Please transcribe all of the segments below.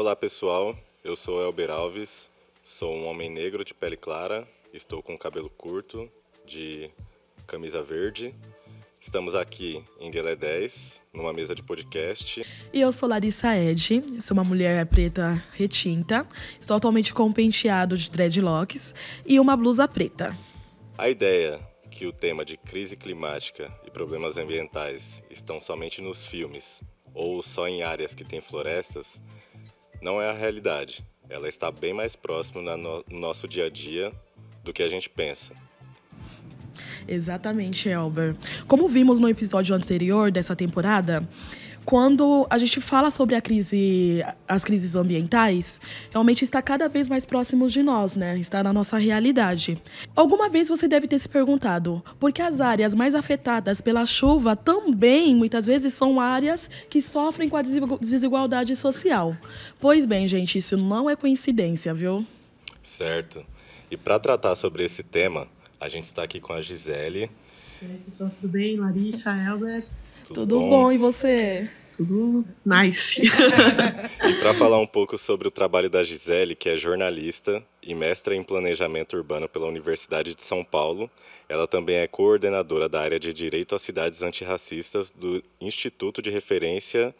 Olá pessoal, eu sou Elber Alves, sou um homem negro de pele clara, estou com cabelo curto, de camisa verde. Estamos aqui em Guelé 10, numa mesa de podcast. E eu sou Larissa Ed, sou uma mulher preta retinta, estou atualmente com um penteado de dreadlocks e uma blusa preta. A ideia que o tema de crise climática e problemas ambientais estão somente nos filmes ou só em áreas que têm florestas não é a realidade. Ela está bem mais próxima no nosso dia a dia do que a gente pensa. Exatamente, Elber. Como vimos no episódio anterior dessa temporada, quando a gente fala sobre as crises ambientais, realmente está cada vez mais próximo de nós, né? Está na nossa realidade. Alguma vez você deve ter se perguntado por que as áreas mais afetadas pela chuva também, muitas vezes, são áreas que sofrem com a desigualdade social. Pois bem, gente, isso não é coincidência, viu? Certo. E para tratar sobre esse tema, a gente está aqui com a Gisele. E aí, pessoal, tudo bem? Larissa, Elber? Tudo bom, e você? Tudo nice. E para falar um pouco sobre o trabalho da Gisele, que é jornalista e mestra em planejamento urbano pela Universidade de São Paulo, ela também é coordenadora da área de Direito às Cidades Antirracistas do Instituto de Referência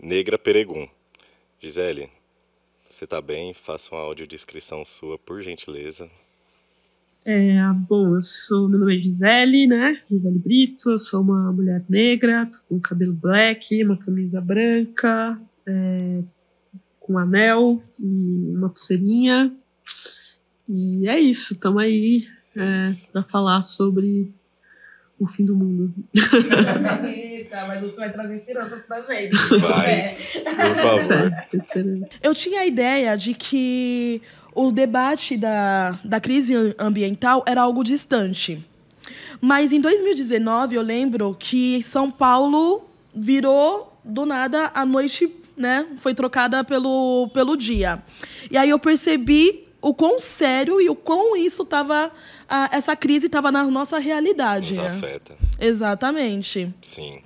Negra Peregum. Gisele, você está bem? Faça uma audiodescrição sua, por gentileza. Bom, meu nome é Gisele, né? Gisele Brito, eu sou uma mulher negra, com cabelo black, uma camisa branca, com anel e uma pulseirinha. E é isso, estamos aí para falar sobre o fim do mundo. Eita, mas você vai trazer esperança pra gente. Vai, por favor. Eu tinha a ideia de que o debate da crise ambiental era algo distante. Mas em 2019, eu lembro que São Paulo virou, do nada, a noite, né, foi trocada pelo dia. E aí eu percebi o quão sério e o quão essa crise estava na nossa realidade. Nos afeta. Exatamente. Sim.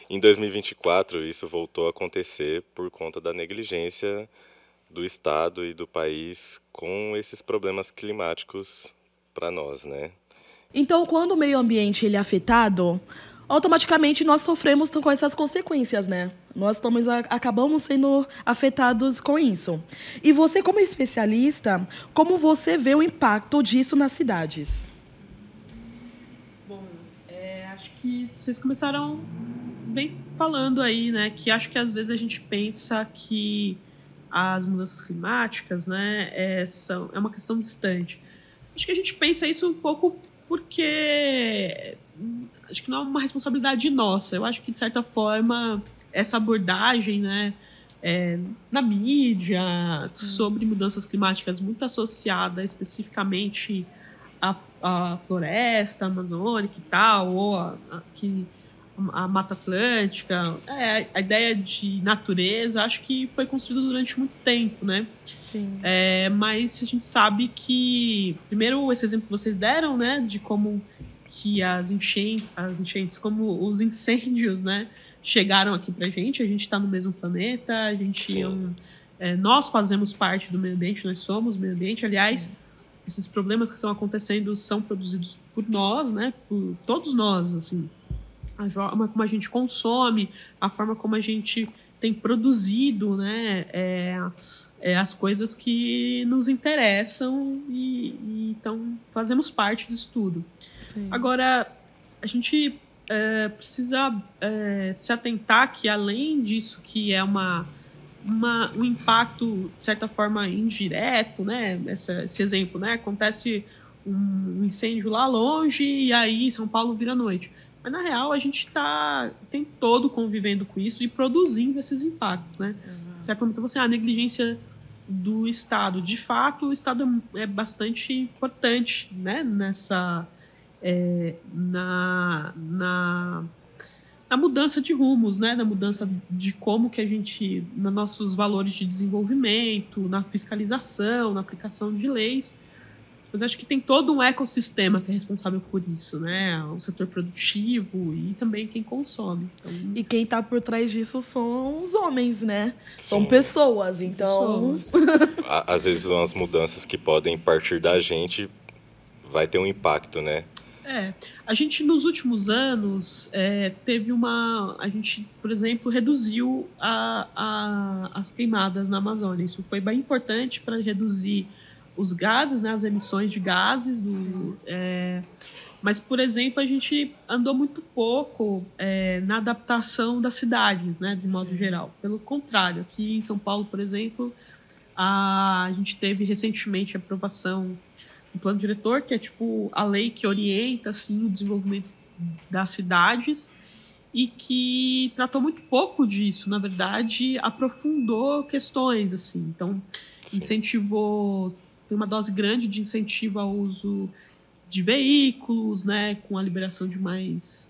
Em 2024, isso voltou a acontecer por conta da negligência do Estado e do país com esses problemas climáticos para nós, né? Então, quando o meio ambiente ele é afetado, automaticamente nós sofremos com essas consequências, né? Nós acabamos sendo afetados com isso. E você, como especialista, como você vê o impacto disso nas cidades? Bom, acho que vocês começaram bem falando aí, né? Que acho que às vezes a gente pensa que as mudanças climáticas, né, é uma questão distante. Acho que a gente pensa isso um pouco porque acho que não é uma responsabilidade nossa. Eu acho que, de certa forma, essa abordagem, né, na mídia sobre mudanças climáticas muito associada especificamente à floresta amazônica e tal, ou a Mata Atlântica, a ideia de natureza, acho que foi construída durante muito tempo, né? Sim. Mas a gente sabe que, primeiro, esse exemplo que vocês deram, né, de como que as enchentes, como os incêndios, né, chegaram aqui pra gente está no mesmo planeta, nós fazemos parte do meio ambiente, nós somos o meio ambiente, aliás. Sim. Esses problemas que estão acontecendo são produzidos por nós, né, por todos nós, assim. A forma como a gente consome, a forma como a gente tem produzido, né, as coisas que nos interessam e então fazemos parte disso tudo. Sim. Agora, a gente precisa se atentar que, além disso, que é um impacto, de certa forma, indireto, né, esse exemplo, né, acontece um incêndio lá longe e aí São Paulo vira noite. Mas, na real, a gente o tempo todo convivendo com isso e produzindo esses impactos, né? Você pergunta você, a negligência do Estado. De fato, o Estado é bastante importante, né? Na mudança de rumos, né? Na mudança de como que a gente, nos nossos valores de desenvolvimento, na fiscalização, na aplicação de leis. Mas acho que tem todo um ecossistema que é responsável por isso, né? O setor produtivo e também quem consome. Então, E quem está por trás disso são os homens, né? Sim. São pessoas, então... Às vezes umas mudanças que podem partir da gente vai ter um impacto, né? A gente nos últimos anos teve a gente, por exemplo, reduziu as queimadas na Amazônia. Isso foi bem importante para reduzir os gases, né, as emissões de gases. Mas, por exemplo, a gente andou muito pouco na adaptação das cidades, né, de modo geral. Pelo contrário, aqui em São Paulo, por exemplo, a gente teve recentemente a aprovação do plano diretor, que é tipo a lei que orienta assim, o desenvolvimento das cidades e que tratou muito pouco disso. Na verdade, aprofundou questões. Assim. Então, incentivou... Tem uma dose grande de incentivo ao uso de veículos, né, com a liberação de mais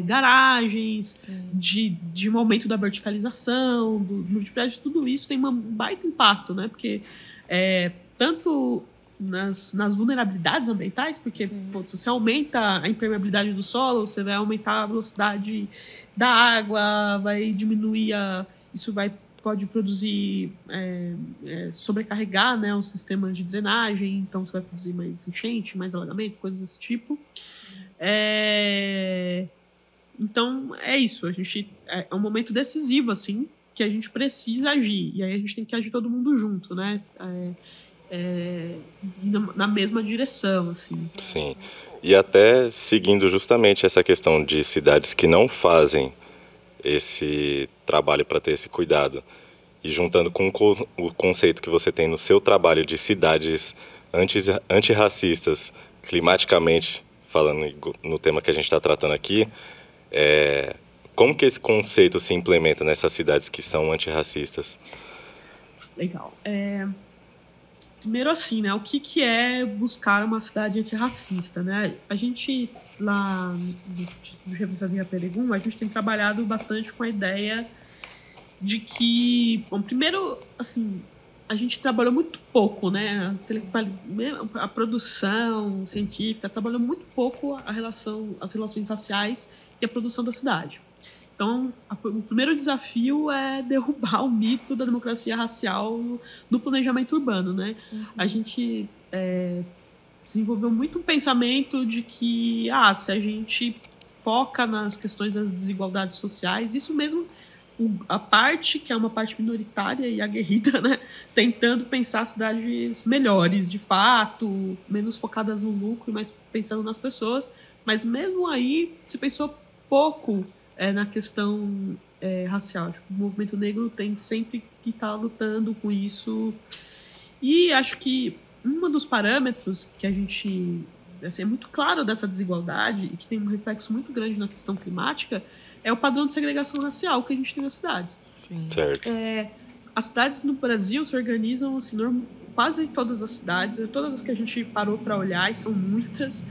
garagens, de um aumento da verticalização, do número de prédios. Tudo isso tem um baita impacto, né, porque tanto nas vulnerabilidades ambientais, porque se você aumenta a impermeabilidade do solo, você vai aumentar a velocidade da água, vai diminuir isso pode produzir, sobrecarregar, né, os sistemas de drenagem, então você vai produzir mais enchente, mais alagamento, coisas desse tipo. Então, é isso. É um momento decisivo, assim, que a gente precisa agir. E aí a gente tem que agir todo mundo junto, né? Na mesma direção, assim. Sim. E até seguindo justamente essa questão de cidades que não fazem esse trabalho para ter esse cuidado e juntando com o conceito que você tem no seu trabalho de cidades antirracistas, climaticamente, falando no tema que a gente está tratando aqui, como que esse conceito se implementa nessas cidades que são antirracistas? Legal. Primeiro assim, né, o que é buscar uma cidade antirracista, né? A gente, lá no Revista Via Peregum, a gente tem trabalhado bastante com a ideia de que, bom, primeiro, assim, a gente trabalhou muito pouco, né? A produção científica trabalhou muito pouco as relações raciais e a produção da cidade. Então, o primeiro desafio é derrubar o mito da democracia racial no planejamento urbano, né? A gente desenvolveu muito um pensamento de que, se a gente foca nas questões das desigualdades sociais, isso mesmo, a parte que é uma parte minoritária e aguerrida, né? Tentando pensar cidades melhores, de fato, menos focadas no lucro, mas pensando nas pessoas. Mas mesmo aí, se pensou pouco na questão racial. Acho que o movimento negro tem sempre que estar lutando com isso. E acho que um dos parâmetros que a gente... Assim, é muito claro dessa desigualdade e que tem um reflexo muito grande na questão climática é o padrão de segregação racial que a gente tem nas cidades. Sim. Certo. As cidades no Brasil se organizam assim, quase todas as cidades, todas as que a gente parou para olhar, e são muitas,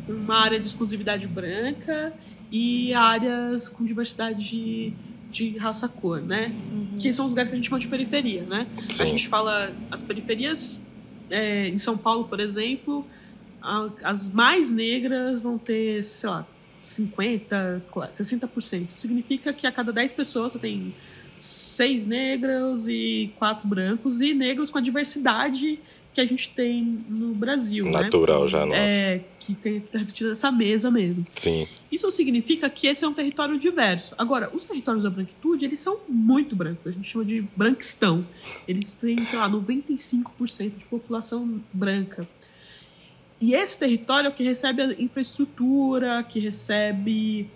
uma área de exclusividade branca e áreas com diversidade de raça-cor, né? Que são os lugares que a gente chama de periferia, né? Sim. A gente fala as periferias em São Paulo, por exemplo, as mais negras vão ter, sei lá, 50%, 60%. Significa que a cada 10 pessoas você tem 6 negros e 4 brancos, e negros com a diversidade que a gente tem no Brasil. Natural, né? já, nossa. Que tem repetido nessa mesa mesmo. Sim. Isso significa que esse é um território diverso. Agora, os territórios da branquitude, eles são muito brancos. A gente chama de branquistão. Eles têm, sei lá, 95% de população branca. E esse território é o que recebe a infraestrutura, que recebe...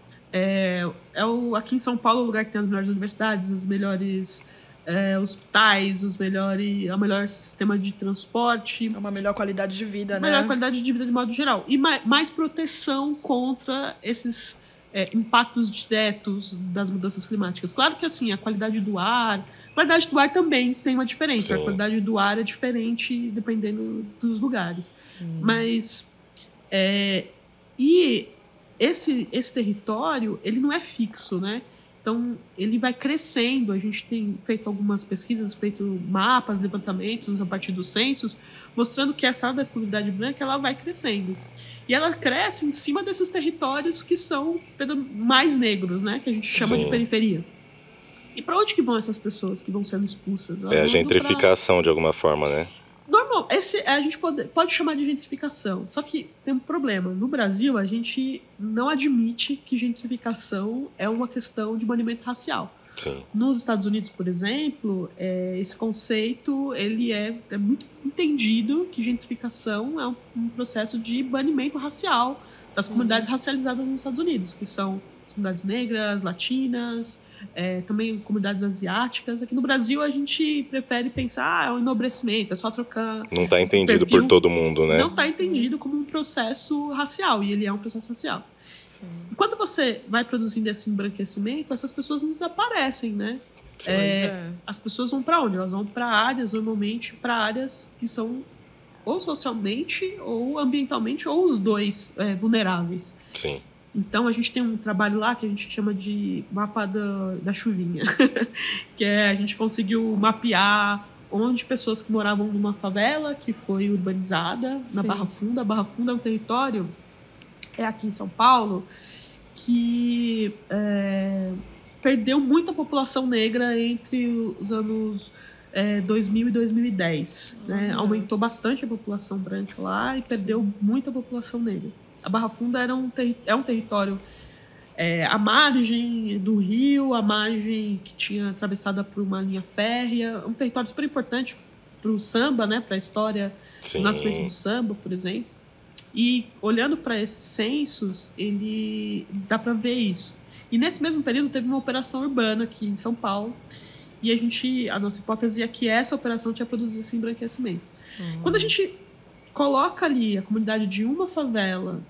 aqui em São Paulo, o lugar que tem as melhores universidades, as melhores hospitais, o melhor sistema de transporte. Uma melhor qualidade de vida, né? Melhor qualidade de vida de modo geral. E mais proteção contra esses impactos diretos das mudanças climáticas. Claro que assim, a qualidade do ar também tem uma diferença. Sim. A qualidade do ar é diferente dependendo dos lugares. Sim. Mas e esse território, ele não é fixo, né? Então, ele vai crescendo. A gente tem feito algumas pesquisas, feito mapas, levantamentos a partir dos censos, mostrando que essa área da exclusividade branca ela vai crescendo. E ela cresce em cima desses territórios que são mais negros, né? Que a gente chama de periferia. E para onde que vão essas pessoas que vão sendo expulsas? É a gentrificação, de alguma forma, né? Normal. A gente pode chamar de gentrificação. Só que tem um problema. No Brasil, a gente não admite que gentrificação é uma questão de banimento racial. Sim. Nos Estados Unidos, por exemplo, esse conceito ele é muito entendido que gentrificação é um processo de banimento racial das comunidades racializadas nos Estados Unidos, que são as comunidades negras, latinas, também comunidades asiáticas. Aqui no Brasil a gente prefere pensar é um enobrecimento, é só trocar... Não está entendido por todo mundo, né? Não está entendido como um processo racial, e ele é um processo racial. Sim. E quando você vai produzindo esse embranquecimento, essas pessoas não desaparecem, né? As pessoas vão para onde? Elas vão para áreas, normalmente, para áreas que são ou socialmente ou ambientalmente, ou os dois vulneráveis. Sim. Então, a gente tem um trabalho lá que a gente chama de mapa da chuvinha, que a gente conseguiu mapear onde pessoas que moravam numa favela que foi urbanizada, na Barra Funda. A Barra Funda é um território, aqui em São Paulo, que perdeu muita população negra entre os anos 2000 e 2010. Né? Aumentou bastante a população branca lá e perdeu muita população negra. A Barra Funda é um território à margem do rio, à margem que tinha atravessada por uma linha férrea, um território super importante para o samba, né, para a história do nascimento do samba, por exemplo. E olhando para esses censos, ele dá para ver isso. E nesse mesmo período teve uma operação urbana aqui em São Paulo, e a nossa hipótese é que essa operação tinha produzido esse embranquecimento. Quando a gente coloca ali a comunidade de uma favela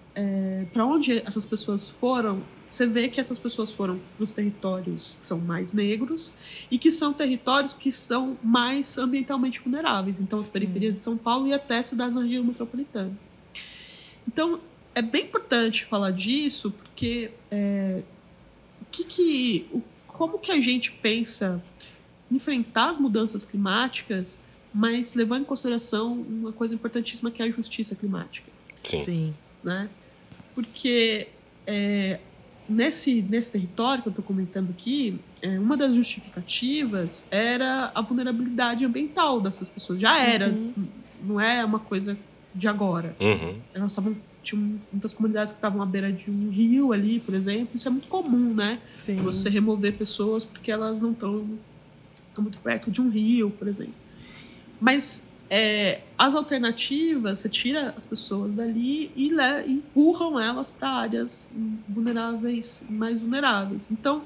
para onde essas pessoas foram, você vê que essas pessoas foram para os territórios que são mais negros e que são territórios que são mais ambientalmente vulneráveis. Então, as periferias de São Paulo e até cidades da região metropolitana. Então, é bem importante falar disso, porque como que a gente pensa enfrentar as mudanças climáticas, mas levando em consideração uma coisa importantíssima que é a justiça climática. Sim. Né? Porque nesse território que eu estou comentando aqui, uma das justificativas era a vulnerabilidade ambiental dessas pessoas. Já era, não é uma coisa de agora. Elas tinham muitas comunidades que estavam à beira de um rio ali, por exemplo. Isso é muito comum, né? Sim. Você remover pessoas porque elas não estão muito perto de um rio, por exemplo. Mas as alternativas, você tira as pessoas dali e empurram elas para áreas vulneráveis, mais vulneráveis. Então,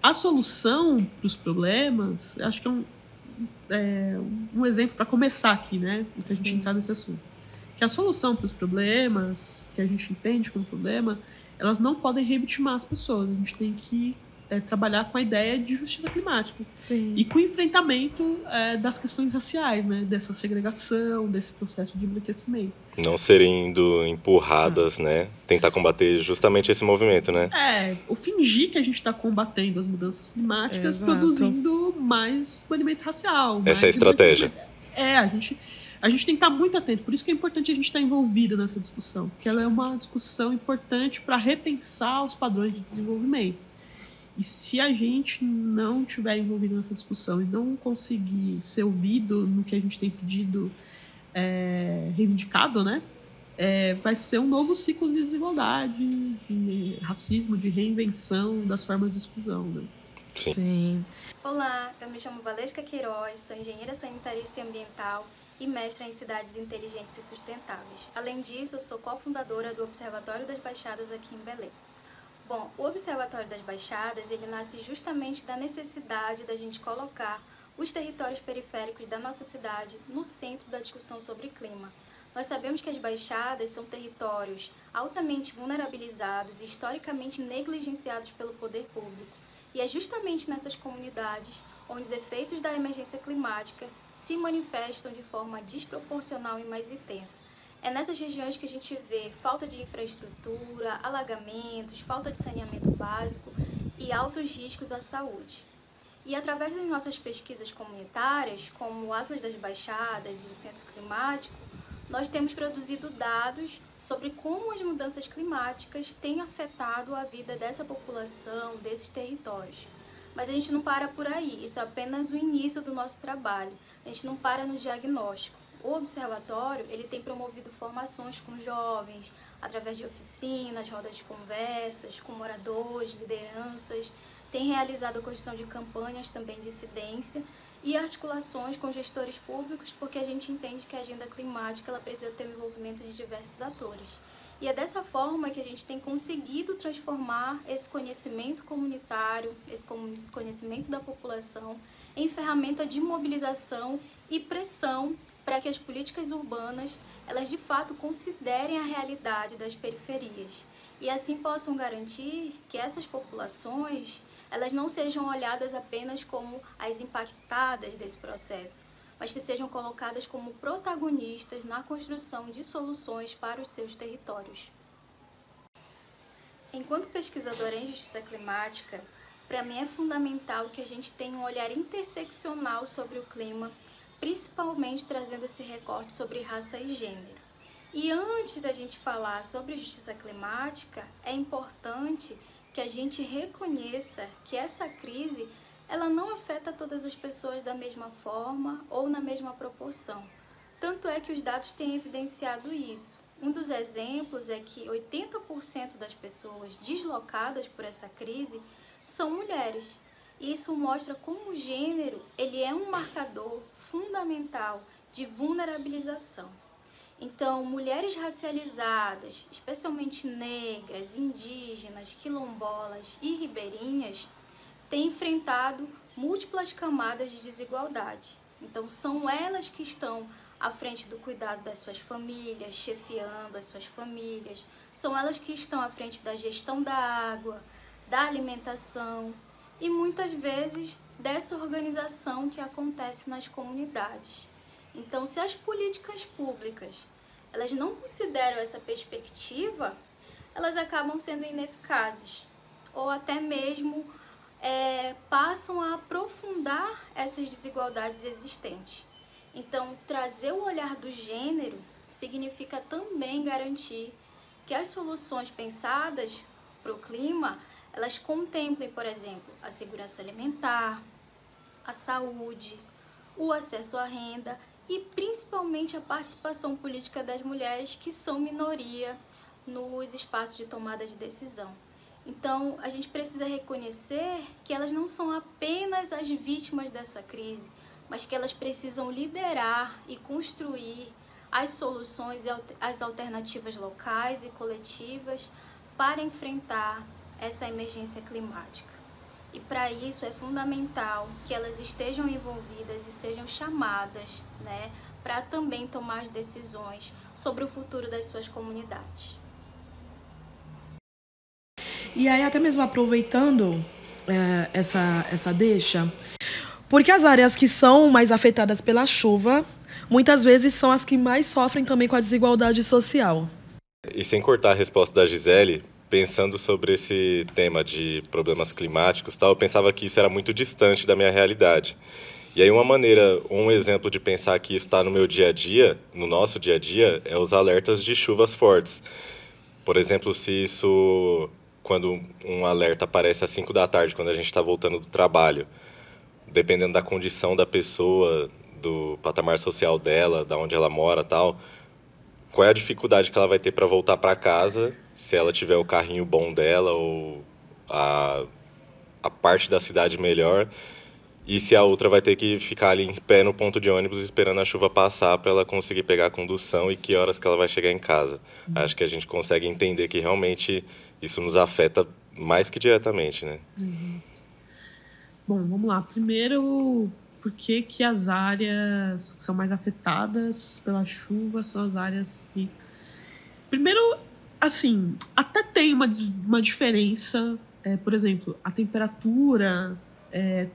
a solução para os problemas, acho que um exemplo para começar aqui, né? Para a gente entrar nesse assunto. Que a solução para os problemas, que a gente entende como problema, elas não podem revitimar as pessoas. A gente tem que trabalhar com a ideia de justiça climática. Sim. E com o enfrentamento das questões raciais, né? Dessa segregação, desse processo de embranquecimento. Não serem empurradas, né? Tentar combater justamente esse movimento, né? O fingir que a gente está combatendo as mudanças climáticas, produzindo mais banimento racial. Essa é a estratégia. A gente tem que estar muito atento. Por isso que é importante a gente estar envolvido nessa discussão. Porque ela é uma discussão importante para repensar os padrões de desenvolvimento. E se a gente não estiver envolvido nessa discussão e não conseguir ser ouvido no que a gente tem pedido, reivindicado, né? Vai ser um novo ciclo de desigualdade, de racismo, de reinvenção das formas de exclusão. Né? Sim. Olá, eu me chamo Valesca Queiroz, sou engenheira sanitarista e ambiental e mestra em cidades inteligentes e sustentáveis. Além disso, eu sou cofundadora do Observatório das Baixadas aqui em Belém. Bom, o Observatório das Baixadas, ele nasce justamente da necessidade da gente colocar os territórios periféricos da nossa cidade no centro da discussão sobre clima. Nós sabemos que as baixadas são territórios altamente vulnerabilizados e historicamente negligenciados pelo poder público. E é justamente nessas comunidades onde os efeitos da emergência climática se manifestam de forma desproporcional e mais intensa. É nessas regiões que a gente vê falta de infraestrutura, alagamentos, falta de saneamento básico e altos riscos à saúde. E através das nossas pesquisas comunitárias, como o Atlas das Baixadas e o Censo Climático, nós temos produzido dados sobre como as mudanças climáticas têm afetado a vida dessa população, desses territórios. Mas a gente não para por aí, isso é apenas o início do nosso trabalho, a gente não para no diagnóstico. O Observatório ele tem promovido formações com jovens, através de oficinas, rodas de conversas, com moradores, lideranças, tem realizado a construção de campanhas também de incidência e articulações com gestores públicos, porque a gente entende que a agenda climática ela precisa ter o envolvimento de diversos atores. E é dessa forma que a gente tem conseguido transformar esse conhecimento comunitário, esse conhecimento da população, em ferramenta de mobilização e pressão para que as políticas urbanas, elas de fato considerem a realidade das periferias e assim possam garantir que essas populações, elas não sejam olhadas apenas como as impactadas desse processo, mas que sejam colocadas como protagonistas na construção de soluções para os seus territórios. Enquanto pesquisadora em justiça climática, para mim é fundamental que a gente tenha um olhar interseccional sobre o clima, principalmente trazendo esse recorte sobre raça e gênero. E antes da gente falar sobre justiça climática, é importante que a gente reconheça que essa crise ela não afeta todas as pessoas da mesma forma ou na mesma proporção. Tanto é que os dados têm evidenciado isso. Um dos exemplos é que 80% das pessoas deslocadas por essa crise são mulheres. E isso mostra como o gênero ele é um marcador fundamental de vulnerabilização. Então, mulheres racializadas, especialmente negras, indígenas, quilombolas e ribeirinhas, têm enfrentado múltiplas camadas de desigualdade. Então, são elas que estão à frente do cuidado das suas famílias, chefiando as suas famílias, são elas que estão à frente da gestão da água, da alimentação e muitas vezes dessa organização que acontece nas comunidades. Então, se as políticas públicas elas não consideram essa perspectiva, elas acabam sendo ineficazes ou até mesmo passam a aprofundar essas desigualdades existentes. Então, trazer o olhar do gênero significa também garantir que as soluções pensadas para o clima, elas contemplem, por exemplo, a segurança alimentar, a saúde, o acesso à renda e principalmente a participação política das mulheres que são minoria nos espaços de tomada de decisão. Então, a gente precisa reconhecer que elas não são apenas as vítimas dessa crise, mas que elas precisam liderar e construir as soluções e as alternativas locais e coletivas para enfrentar essa emergência climática. E para isso é fundamental que elas estejam envolvidas e sejam chamadas, para também tomar as decisões sobre o futuro das suas comunidades. E aí, até mesmo aproveitando essa deixa, porque as áreas que são mais afetadas pela chuva, muitas vezes são as que mais sofrem também com a desigualdade social. E sem cortar a resposta da Gisele, pensando sobre esse tema de problemas climáticos, eu pensava que isso era muito distante da minha realidade. E aí um exemplo de pensar que isso está no meu dia a dia, no nosso dia a dia, é os alertas de chuvas fortes. Por exemplo, quando um alerta aparece às 5 da tarde, quando a gente está voltando do trabalho, dependendo da condição da pessoa, do patamar social dela, da onde ela mora, tal, qual é a dificuldade que ela vai ter para voltar para casa, se ela tiver o carrinho bom dela ou a parte da cidade melhor, e se a outra vai ter que ficar ali em pé no ponto de ônibus esperando a chuva passar para ela conseguir pegar a condução e que horas que ela vai chegar em casa. Acho que a gente consegue entender que realmente isso nos afeta mais que diretamente, né? Bom, vamos lá. Primeiro, por que as áreas que são mais afetadas pela chuva são as áreas que... Primeiro, assim, até tem uma diferença, por exemplo, a temperatura,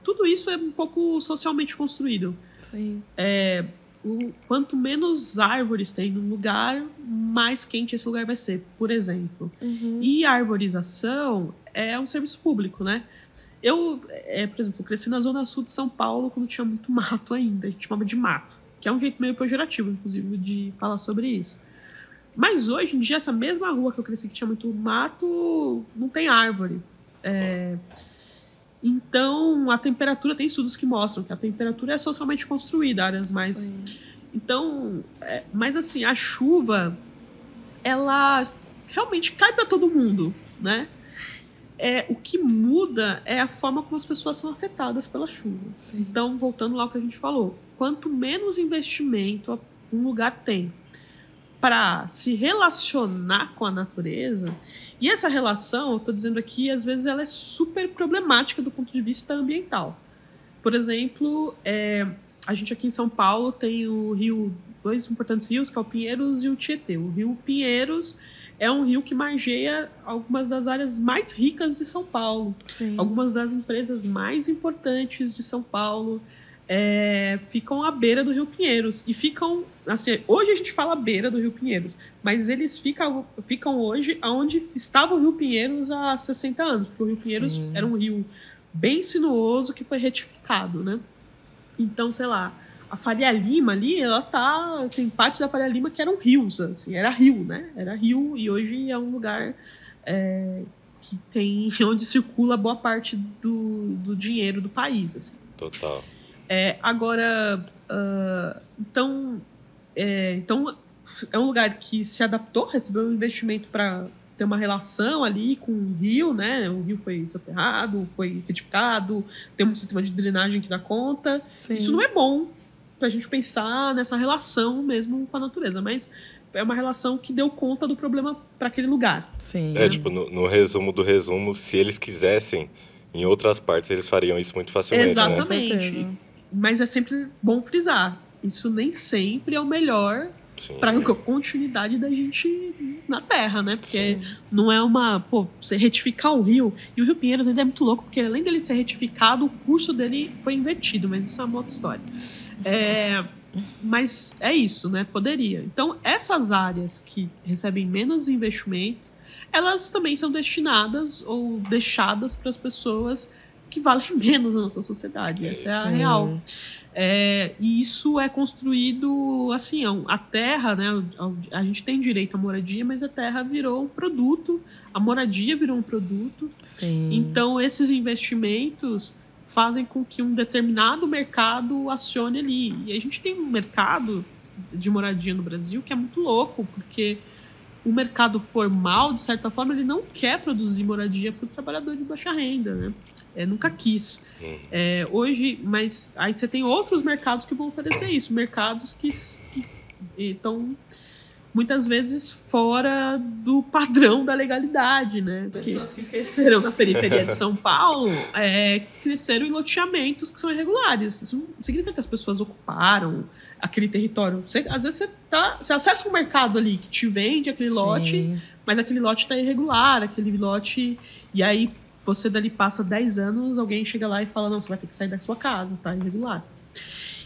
tudo isso é um pouco socialmente construído. Sim. Quanto menos árvores tem no lugar, mais quente esse lugar vai ser, por exemplo. E a arborização, é um serviço público, né? Eu, por exemplo, cresci na zona sul de São Paulo quando tinha muito mato ainda. A gente chamava de mato, que é um jeito meio pejorativo, inclusive, de falar sobre isso. Mas hoje em dia, essa mesma rua que eu cresci, que tinha muito mato, não tem árvore. Então, a temperatura, tem estudos que mostram que a temperatura é socialmente construída, áreas mais... Sim. Então, mas assim, a chuva, ela realmente cai para todo mundo, né? O que muda é a forma como as pessoas são afetadas pela chuva. Sim. Então, voltando lá ao que a gente falou, quanto menos investimento um lugar tem para se relacionar com a natureza, e essa relação, eu estou dizendo aqui, às vezes ela é super problemática do ponto de vista ambiental. Por exemplo, a gente aqui em São Paulo tem dois importantes rios, que é o Pinheiros e o Tietê. O rio Pinheiros é um rio que margeia algumas das áreas mais ricas de São Paulo. Sim. Algumas das empresas mais importantes de São Paulo ficam à beira do rio Pinheiros. E ficam, assim, hoje a gente fala à beira do rio Pinheiros, mas eles ficam hoje onde estava o rio Pinheiros há 60 anos. Porque o rio Pinheiros Sim. era um rio bem sinuoso que foi retificado, né? Então, sei lá, a Faria Lima ali, tem parte da Faria Lima que eram rios, assim, era rio, né? Era rio, e hoje é um lugar que tem, onde circula boa parte do dinheiro do país, assim. Total. Agora, então é um lugar que se adaptou, recebeu um investimento para ter uma relação ali com o rio, né? O rio foi soterrado, foi retificado, tem um sistema de drenagem que dá conta. Sim. Isso não é bom pra gente pensar nessa relação mesmo com a natureza, mas é uma relação que deu conta do problema para aquele lugar. Sim. Tipo, no resumo do resumo, se eles quisessem, em outras partes eles fariam isso muito facilmente. Exatamente. Né? Mas é sempre bom frisar, isso nem sempre é o melhor para a continuidade da gente na Terra, né? Porque Sim. não é você retificar o rio, e o Rio Pinheiros ainda é muito louco, porque além dele ser retificado, o curso dele foi invertido, mas isso é uma outra história. Mas é isso, né? Poderia. Então, essas áreas que recebem menos investimento, elas também são destinadas ou deixadas para as pessoas que valem menos na nossa sociedade. Essa é a real. E isso é construído assim, a terra, né? A gente tem direito à moradia, mas a terra virou um produto, a moradia virou um produto. Sim. Então, esses investimentos fazem com que um determinado mercado acione ali. E a gente tem um mercado de moradia no Brasil que é muito louco, porque o mercado formal, de certa forma, ele não quer produzir moradia para o trabalhador de baixa renda, né? Nunca quis. Hoje, mas aí você tem outros mercados que vão oferecer isso. Mercados que estão, muitas vezes, fora do padrão da legalidade, né? Pessoas que cresceram na periferia de São Paulo cresceram em loteamentos que são irregulares. Isso não significa que as pessoas ocuparam aquele território. Às vezes você acessa um mercado ali que te vende aquele Sim. lote, mas aquele lote está irregular, aquele lote... E aí você dali passa 10 anos, alguém chega lá e fala, não, você vai ter que sair da sua casa, tá irregular.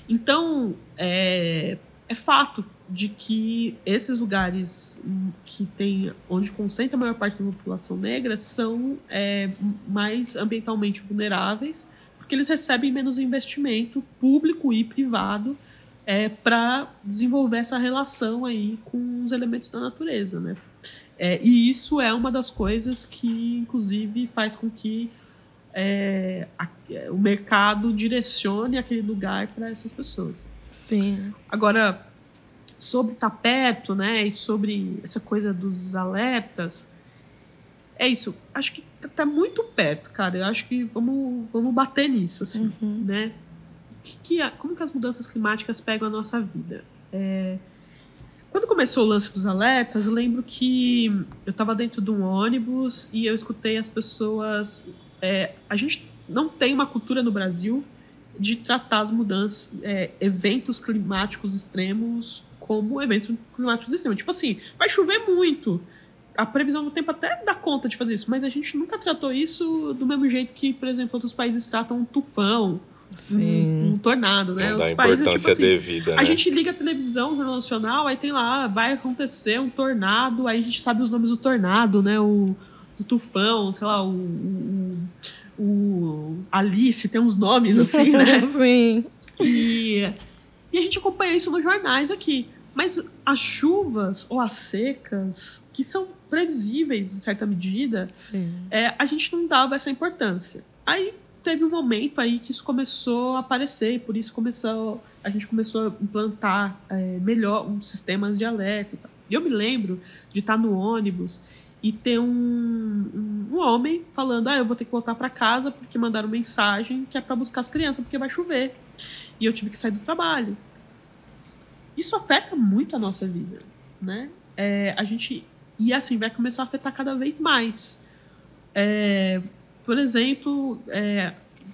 Então, é fato de que esses lugares onde concentra a maior parte da população negra são mais ambientalmente vulneráveis, porque eles recebem menos investimento público e privado para desenvolver essa relação aí com os elementos da natureza, né? E isso é uma das coisas que, inclusive, faz com que o mercado direcione aquele lugar para essas pessoas. Sim. Agora, sobre estar perto, né, e sobre essa coisa dos alertas, é isso. Acho que está muito perto, cara. Eu acho que vamos bater nisso, assim, né? Como que as mudanças climáticas pegam a nossa vida? Quando começou o lance dos alertas, eu lembro que eu estava dentro de um ônibus e eu escutei as pessoas... a gente não tem uma cultura no Brasil de tratar as mudanças, eventos climáticos extremos como eventos climáticos extremos. Tipo assim, vai chover muito. A previsão do tempo até dá conta de fazer isso, mas a gente nunca tratou isso do mesmo jeito que, por exemplo, outros países tratam um tufão, um tornado, né? Não dá outros importância países, tipo assim, devida, né? A gente liga a televisão, o Jornal Nacional, aí tem lá, vai acontecer um tornado, aí a gente sabe os nomes do tornado, né? O Tufão, sei lá, o Alice, tem uns nomes assim, né? Sim. E a gente acompanha isso nos jornais aqui. Mas as chuvas ou as secas, que são previsíveis em certa medida, a gente não dava essa importância. Aí teve um momento aí que isso começou a aparecer, e por isso a gente começou a implantar melhor sistemas de alerta e tal. E eu me lembro de estar no ônibus e ter um homem falando: eu vou ter que voltar para casa porque mandaram mensagem que é para buscar as crianças porque vai chover. E eu tive que sair do trabalho. Isso afeta muito a nossa vida, né? E assim, vai começar a afetar cada vez mais. Por exemplo,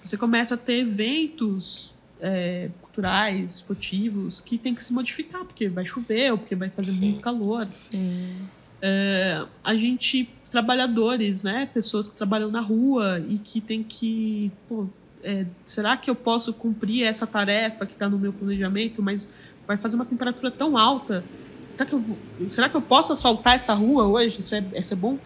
você começa a ter eventos culturais, esportivos, que tem que se modificar, porque vai chover ou porque vai fazer muito calor. Sim. Trabalhadores, né? Pessoas que trabalham na rua e que tem que... será que eu posso cumprir essa tarefa que está no meu planejamento, mas vai fazer uma temperatura tão alta? Será que eu posso asfaltar essa rua hoje? Isso é bom?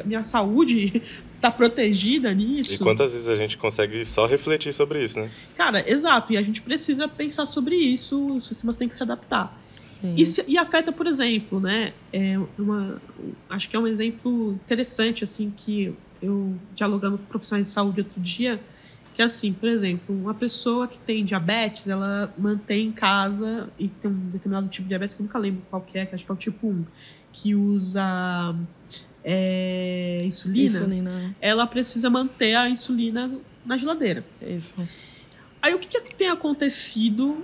Minha saúde está protegida nisso? E quantas vezes a gente consegue só refletir sobre isso, né? Cara, exato. E a gente precisa pensar sobre isso. Os sistemas têm que se adaptar. E afeta, por exemplo, né? Acho que é um exemplo interessante, assim, que eu, dialogando com profissionais de saúde outro dia, que é assim, por exemplo, uma pessoa que tem diabetes, ela mantém em casa, e tem um determinado tipo de diabetes, que eu nunca lembro qual que é, que acho que é o tipo 1, que usa insulina, ela precisa manter a insulina na geladeira. Isso. Aí o que tem acontecido?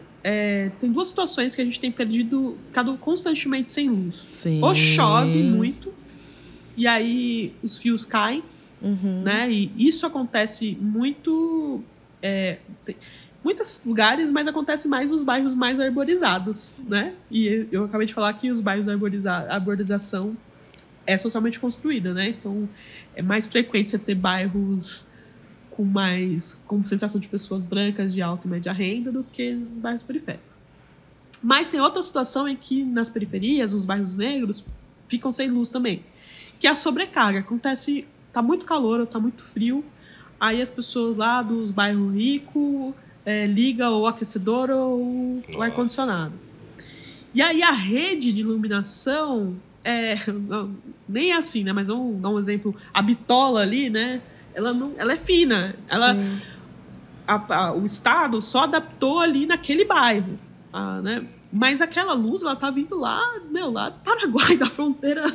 Tem duas situações que a gente tem ficado constantemente sem luz. Sim. Ou chove muito, e aí os fios caem, né? E isso acontece muito... Tem muitos lugares, mas acontece mais nos bairros mais arborizados, né? E eu acabei de falar que os bairros a arborização é socialmente construída, né? Então, é mais frequente você ter bairros com mais concentração de pessoas brancas de alta e média renda do que bairros periféricos. Mas tem outra situação em que nas periferias, os bairros negros, ficam sem luz também, que é a sobrecarga. Acontece, tá muito calor ou tá muito frio, aí as pessoas lá dos bairros ricos ligam o aquecedor ou o ar-condicionado. E aí a rede de iluminação nem é assim, né? Mas vamos dar um exemplo. A bitola ali, né? Ela é fina. O Estado só adaptou ali naquele bairro, né? Mas aquela luz, ela tá vindo lá do Paraguai, da fronteira,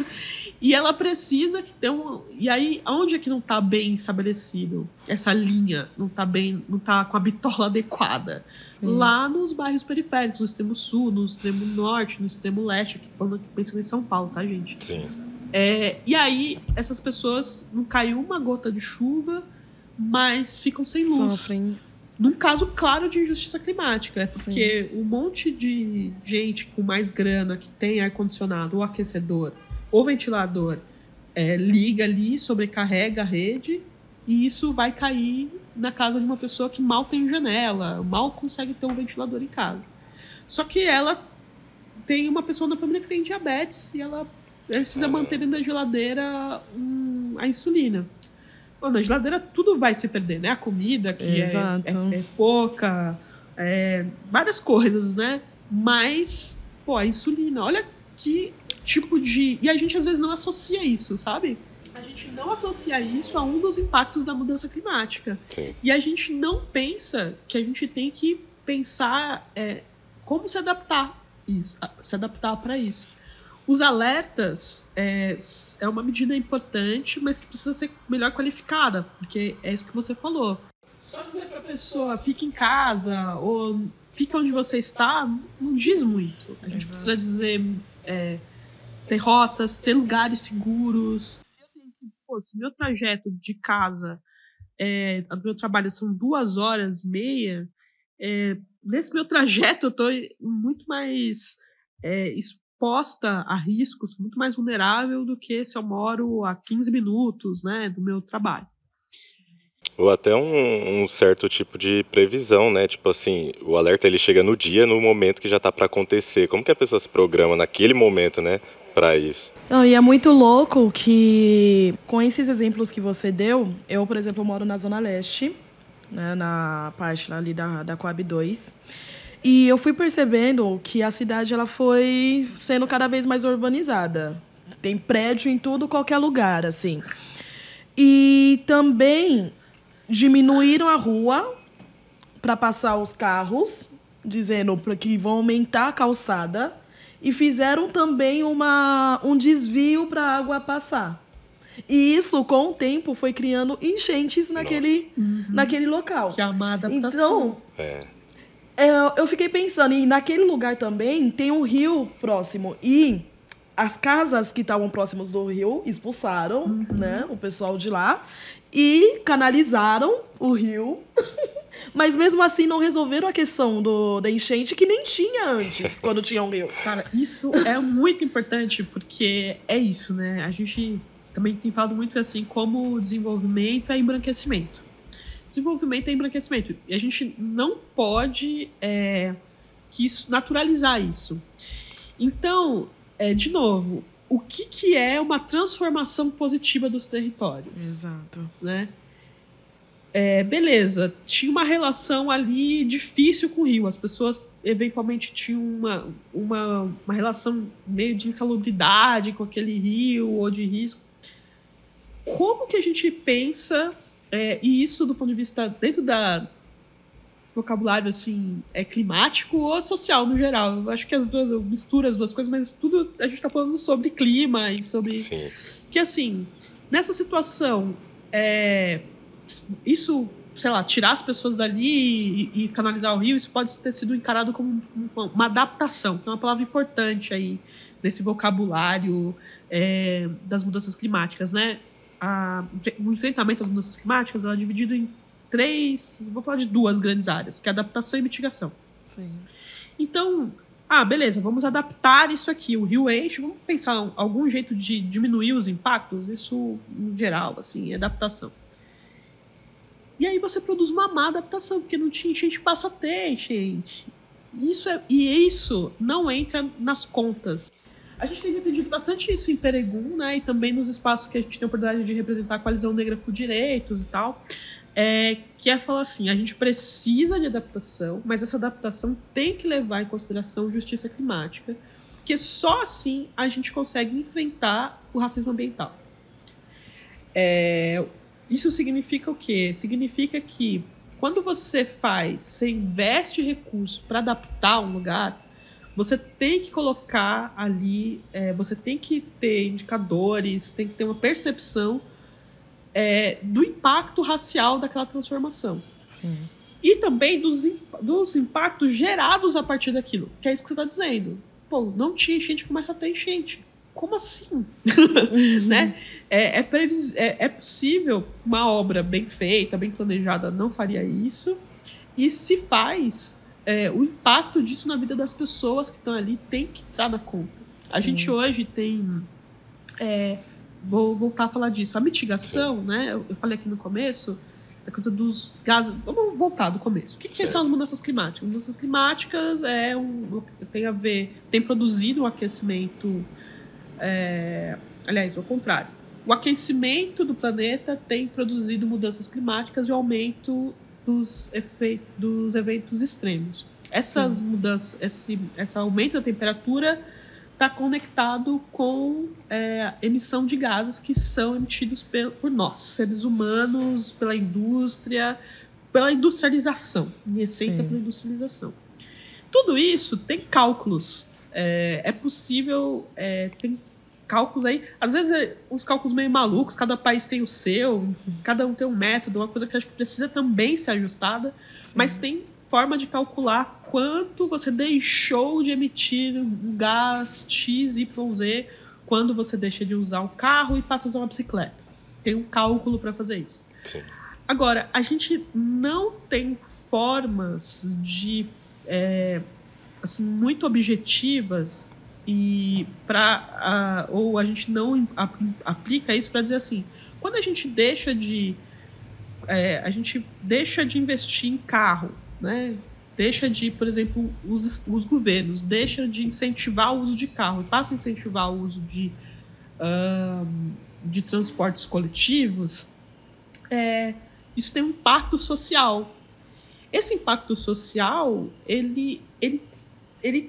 e ela precisa que tenha E aí, onde é que não tá bem estabelecido essa linha? Não tá com a bitola adequada? Sim. Lá nos bairros periféricos, no extremo sul, no extremo norte, no extremo leste, aqui pensando em São Paulo, tá, gente? Sim. E aí, essas pessoas, não caiu uma gota de chuva, mas ficam sem luz. Sofrem. Num caso claro de injustiça climática. Porque um monte de gente com mais grana que tem ar-condicionado, ou aquecedor, ou ventilador, liga ali, sobrecarrega a rede, e isso vai cair na casa de uma pessoa que mal tem janela, mal consegue ter um ventilador em casa. Só que ela tem uma pessoa na família que tem diabetes e ela precisa manter na geladeira a insulina. Bom, na geladeira tudo vai se perder, né? A comida, que é pouca, várias coisas, né? Mas, a insulina, olha que tipo de... E a gente, às vezes, não associa isso, sabe? A gente não associa isso a um dos impactos da mudança climática. Sim. E a gente não pensa que a gente tem que pensar como se adaptar para isso. Os alertas é uma medida importante, mas que precisa ser melhor qualificada, porque é isso que você falou. Só dizer para a pessoa, fica em casa, ou fica onde você está, não diz muito. A gente precisa dizer, ter rotas, ter lugares seguros. Se meu trajeto de casa do meu trabalho são 2h30, nesse meu trajeto eu estou muito mais exposta a riscos, muito mais vulnerável do que se eu moro a 15 minutos, né, do meu trabalho. Ou até um certo tipo de previsão, né? Tipo assim, o alerta ele chega no dia, no momento que já está para acontecer. Como que a pessoa se programa naquele momento, né? para isso. Não, e é muito louco que, com esses exemplos que você deu, eu, por exemplo, moro na Zona Leste, né, na parte ali da Coab 2, e eu fui percebendo que a cidade ela foi sendo cada vez mais urbanizada. Tem prédio em tudo, qualquer lugar, assim. E também diminuíram a rua para passar os carros, dizendo que vão aumentar a calçada, e fizeram também um desvio para a água passar. E isso, com o tempo, foi criando enchentes naquele local. Que é uma adaptação. Então, eu fiquei pensando, e naquele lugar também tem um rio próximo. E as casas que estavam próximas do rio expulsaram, né, o pessoal de lá e canalizaram o rio. Mas mesmo assim não resolveram a questão da enchente que nem tinha antes, quando tinha um rio. Cara, isso é muito importante, porque é isso, né? A gente também tem falado muito assim, como desenvolvimento é embranquecimento. Desenvolvimento é embranquecimento. E a gente não pode naturalizar isso. Então, de novo, o que é uma transformação positiva dos territórios? Exato. Né? Beleza, tinha uma relação ali difícil com o rio. As pessoas eventualmente tinham uma relação meio de insalubridade com aquele rio ou de risco. Como que a gente pensa, e isso do ponto de vista dentro da vocabulário assim, climático ou social no geral? Eu acho que eu misturo as duas coisas, mas tudo a gente está falando sobre clima e sobre... Sim. Que assim, nessa situação... isso, sei lá, tirar as pessoas dali e canalizar o rio, isso pode ter sido encarado como uma adaptação, que é uma palavra importante aí nesse vocabulário das mudanças climáticas, né? O enfrentamento às mudanças climáticas é dividido em vou falar de duas grandes áreas, que é adaptação e mitigação. Sim. Então, beleza, vamos adaptar isso aqui, o rio enche, vamos pensar algum jeito de diminuir os impactos, isso em geral, assim, é adaptação. E aí você produz uma má adaptação, porque não tinha enchente, passa a ter enchente. Isso não entra nas contas. A gente tem defendido bastante isso em Peregum, né, e também nos espaços que a gente tem a oportunidade de representar a Coalizão Negra por Direitos e tal, que é falar assim, a gente precisa de adaptação, mas essa adaptação tem que levar em consideração justiça climática, porque só assim a gente consegue enfrentar o racismo ambiental. Isso significa o quê? Significa que quando você investe recursos para adaptar um lugar, você tem que colocar ali, você tem que ter indicadores, tem que ter uma percepção do impacto racial daquela transformação. Sim. E também dos impactos gerados a partir daquilo, que é isso que você está dizendo. Pô, não tinha enchente, começa a ter enchente. Como assim? Né? É possível, uma obra bem feita, bem planejada, não faria isso. E se faz, o impacto disso na vida das pessoas que estão ali tem que entrar na conta. A gente hoje tem... vou voltar a falar disso. A mitigação, né? Eu falei aqui no começo, da coisa dos gases... Vamos voltar do começo. O que são as mudanças climáticas? As mudanças climáticas tem produzido um aquecimento... aliás, ao contrário. O aquecimento do planeta tem produzido mudanças climáticas e o aumento dos eventos extremos. Essas mudanças, esse aumento da temperatura está conectado com a emissão de gases que são emitidos por nós, seres humanos, pela indústria, pela industrialização, em essência, pela industrialização. Tudo isso tem cálculos. É possível, tem cálculos aí, às vezes uns cálculos meio malucos, cada país tem o seu, cada um tem um método, uma coisa que acho que precisa também ser ajustada, mas tem forma de calcular quanto você deixou de emitir um gás X, Y, Z, quando você deixa de usar um carro e passa a usar uma bicicleta. Tem um cálculo para fazer isso. Sim. Agora, a gente não tem formas de assim, muito objetivas ou a gente não aplica isso para dizer assim, quando a gente deixa de investir em carro, né? deixa de, por exemplo, os governos deixam de incentivar o uso de carro e passam a incentivar o uso de transportes coletivos, isso tem um impacto social. Esse impacto social, ele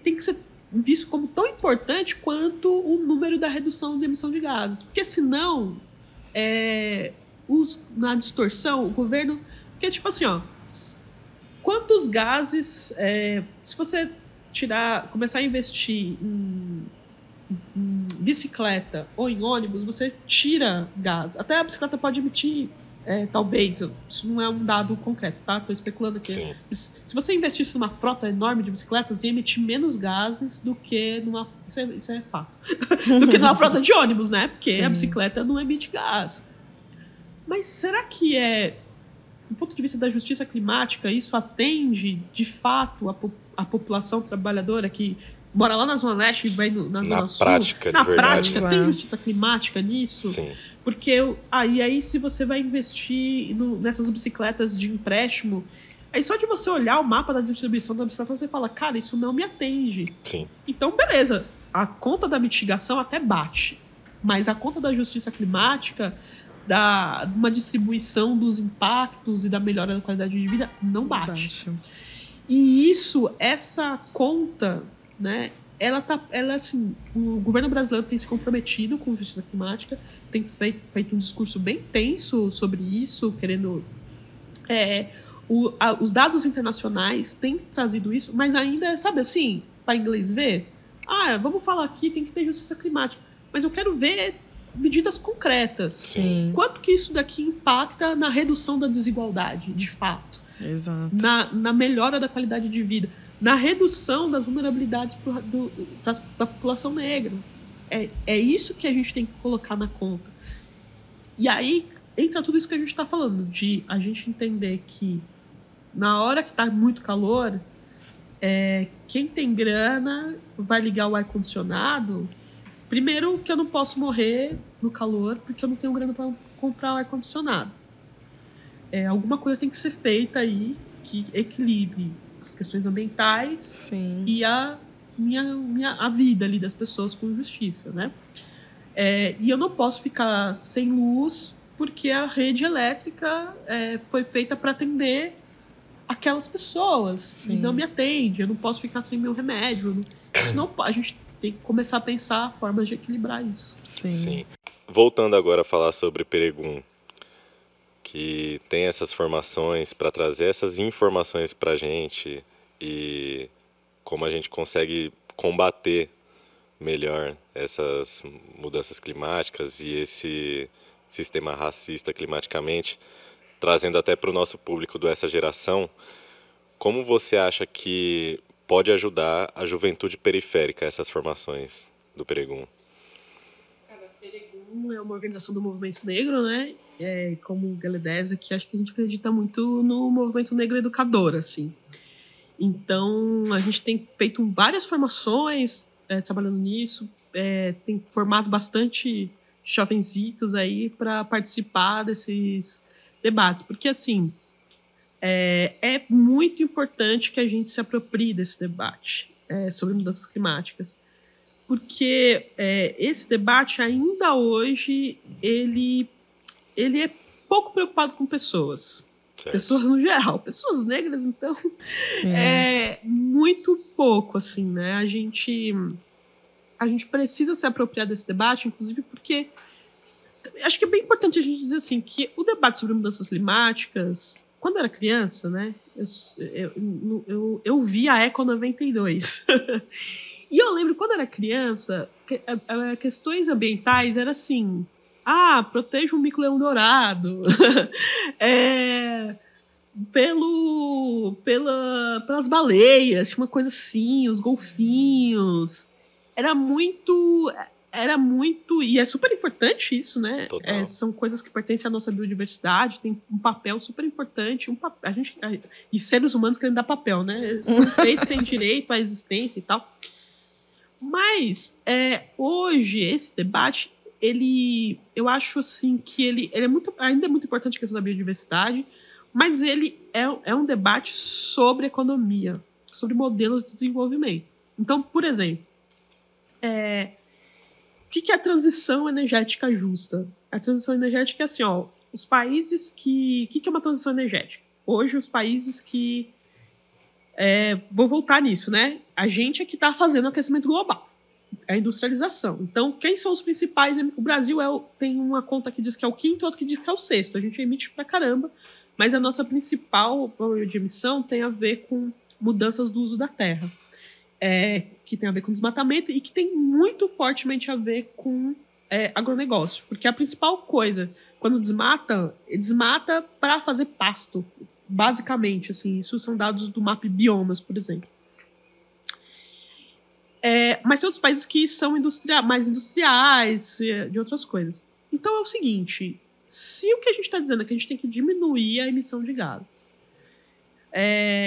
tem que ser visto como tão importante quanto o número da redução de emissão de gases. Porque, senão, na distorção, o governo... Porque, tipo assim, quantos gases... se você começar a investir em bicicleta ou em ônibus, você tira gás. Até a bicicleta pode emitir, talvez, isso não é um dado concreto, tá? Estou especulando aqui. Sim. Se você investisse numa frota enorme de bicicletas, ia emitir menos gases do que numa... Isso é fato. Do que numa frota de ônibus, né? Porque Sim. a bicicleta não emite gás. Mas será que do ponto de vista da justiça climática, isso atende, de fato, a população trabalhadora que mora lá na Zona Leste e vai na Zona Sul? Prática, de na verdade. prática, tem justiça climática nisso? Sim. Porque aí se você vai investir nessas bicicletas de empréstimo, aí só de você olhar o mapa da distribuição da bicicleta, você fala, cara, isso não me atende. Sim. Então, beleza, a conta da mitigação até bate, mas a conta da justiça climática, uma distribuição dos impactos e da melhora da qualidade de vida, não bate. E essa conta, né, ela assim, o governo brasileiro tem se comprometido com justiça climática, tem feito um discurso bem tenso sobre isso, querendo... os dados internacionais têm trazido isso, mas ainda, sabe assim, para inglês ver, vamos falar aqui, tem que ter justiça climática, mas eu quero ver medidas concretas. Sim. Quanto que isso daqui impacta na redução da desigualdade, de fato? Exato. Na melhora da qualidade de vida, na redução das vulnerabilidades da população negra. É isso que a gente tem que colocar na conta. E aí entra tudo isso que a gente está falando, de a gente entender que na hora que está muito calor, quem tem grana vai ligar o ar-condicionado. Primeiro, que eu não posso morrer no calor porque eu não tenho grana para comprar o ar-condicionado. Alguma coisa tem que ser feita aí que equilibre as questões ambientais. Sim. E a vida ali das pessoas com justiça, né? E eu não posso ficar sem luz porque a rede elétrica foi feita para atender aquelas pessoas. Sim. E não me atende. Eu não posso ficar sem meu remédio. Senão a gente tem que começar a pensar formas de equilibrar isso. Sim. Voltando agora a falar sobre Peregum, que tem essas formações para trazer essas informações para a gente e como a gente consegue combater melhor essas mudanças climáticas e esse sistema racista climaticamente, trazendo até para o nosso público dessa geração, como você acha que pode ajudar a juventude periférica essas formações do Peregum? Peregum é uma organização do movimento negro, né? Como o Galedese, que acho que a gente acredita muito no movimento negro educador, assim. Então, a gente tem feito várias formações trabalhando nisso, tem formado bastante jovenzitos aí para participar desses debates, porque, assim, é muito importante que a gente se aproprie desse debate sobre mudanças climáticas, porque esse debate, ainda hoje, ele é pouco preocupado com pessoas. Certo. Pessoas no geral. Pessoas negras, então, muito pouco, assim, né? A gente precisa se apropriar desse debate, inclusive porque acho que é bem importante a gente dizer assim, que o debate sobre mudanças climáticas, quando eu era criança, né, eu vi a Eco 92. E eu lembro, quando eu era criança, questões ambientais eram assim... proteja o mico-leão dourado. Pelas baleias, tinha uma coisa assim, os golfinhos. Era muito... E é super importante isso, né? São coisas que pertencem à nossa biodiversidade, tem um papel super importante. E seres humanos querem dar papel, né? São feitos, têm direito à existência e tal. Mas, hoje, esse debate... eu acho assim que ele ainda é muito importante a questão da biodiversidade, mas ele é um debate sobre economia, sobre modelos de desenvolvimento. Então, por exemplo, o que é a transição energética justa? A transição energética é assim, os países que... O que é uma transição energética? Hoje, os países que... vou voltar nisso, né? A gente é que está fazendo o aquecimento global, a industrialização. Então, quem são os principais? O Brasil tem uma conta que diz que é o quinto, outra que diz que é o sexto. A gente emite pra caramba, mas a nossa principal de emissão tem a ver com mudanças do uso da terra, que tem a ver com desmatamento e que tem muito fortemente a ver com agronegócio. Porque a principal coisa, quando desmata para fazer pasto, basicamente. Assim, isso são dados do MAP Biomas, por exemplo. Mas tem outros países que são mais industriais, de outras coisas. Então é o seguinte, se o que a gente está dizendo é que a gente tem que diminuir a emissão de gases,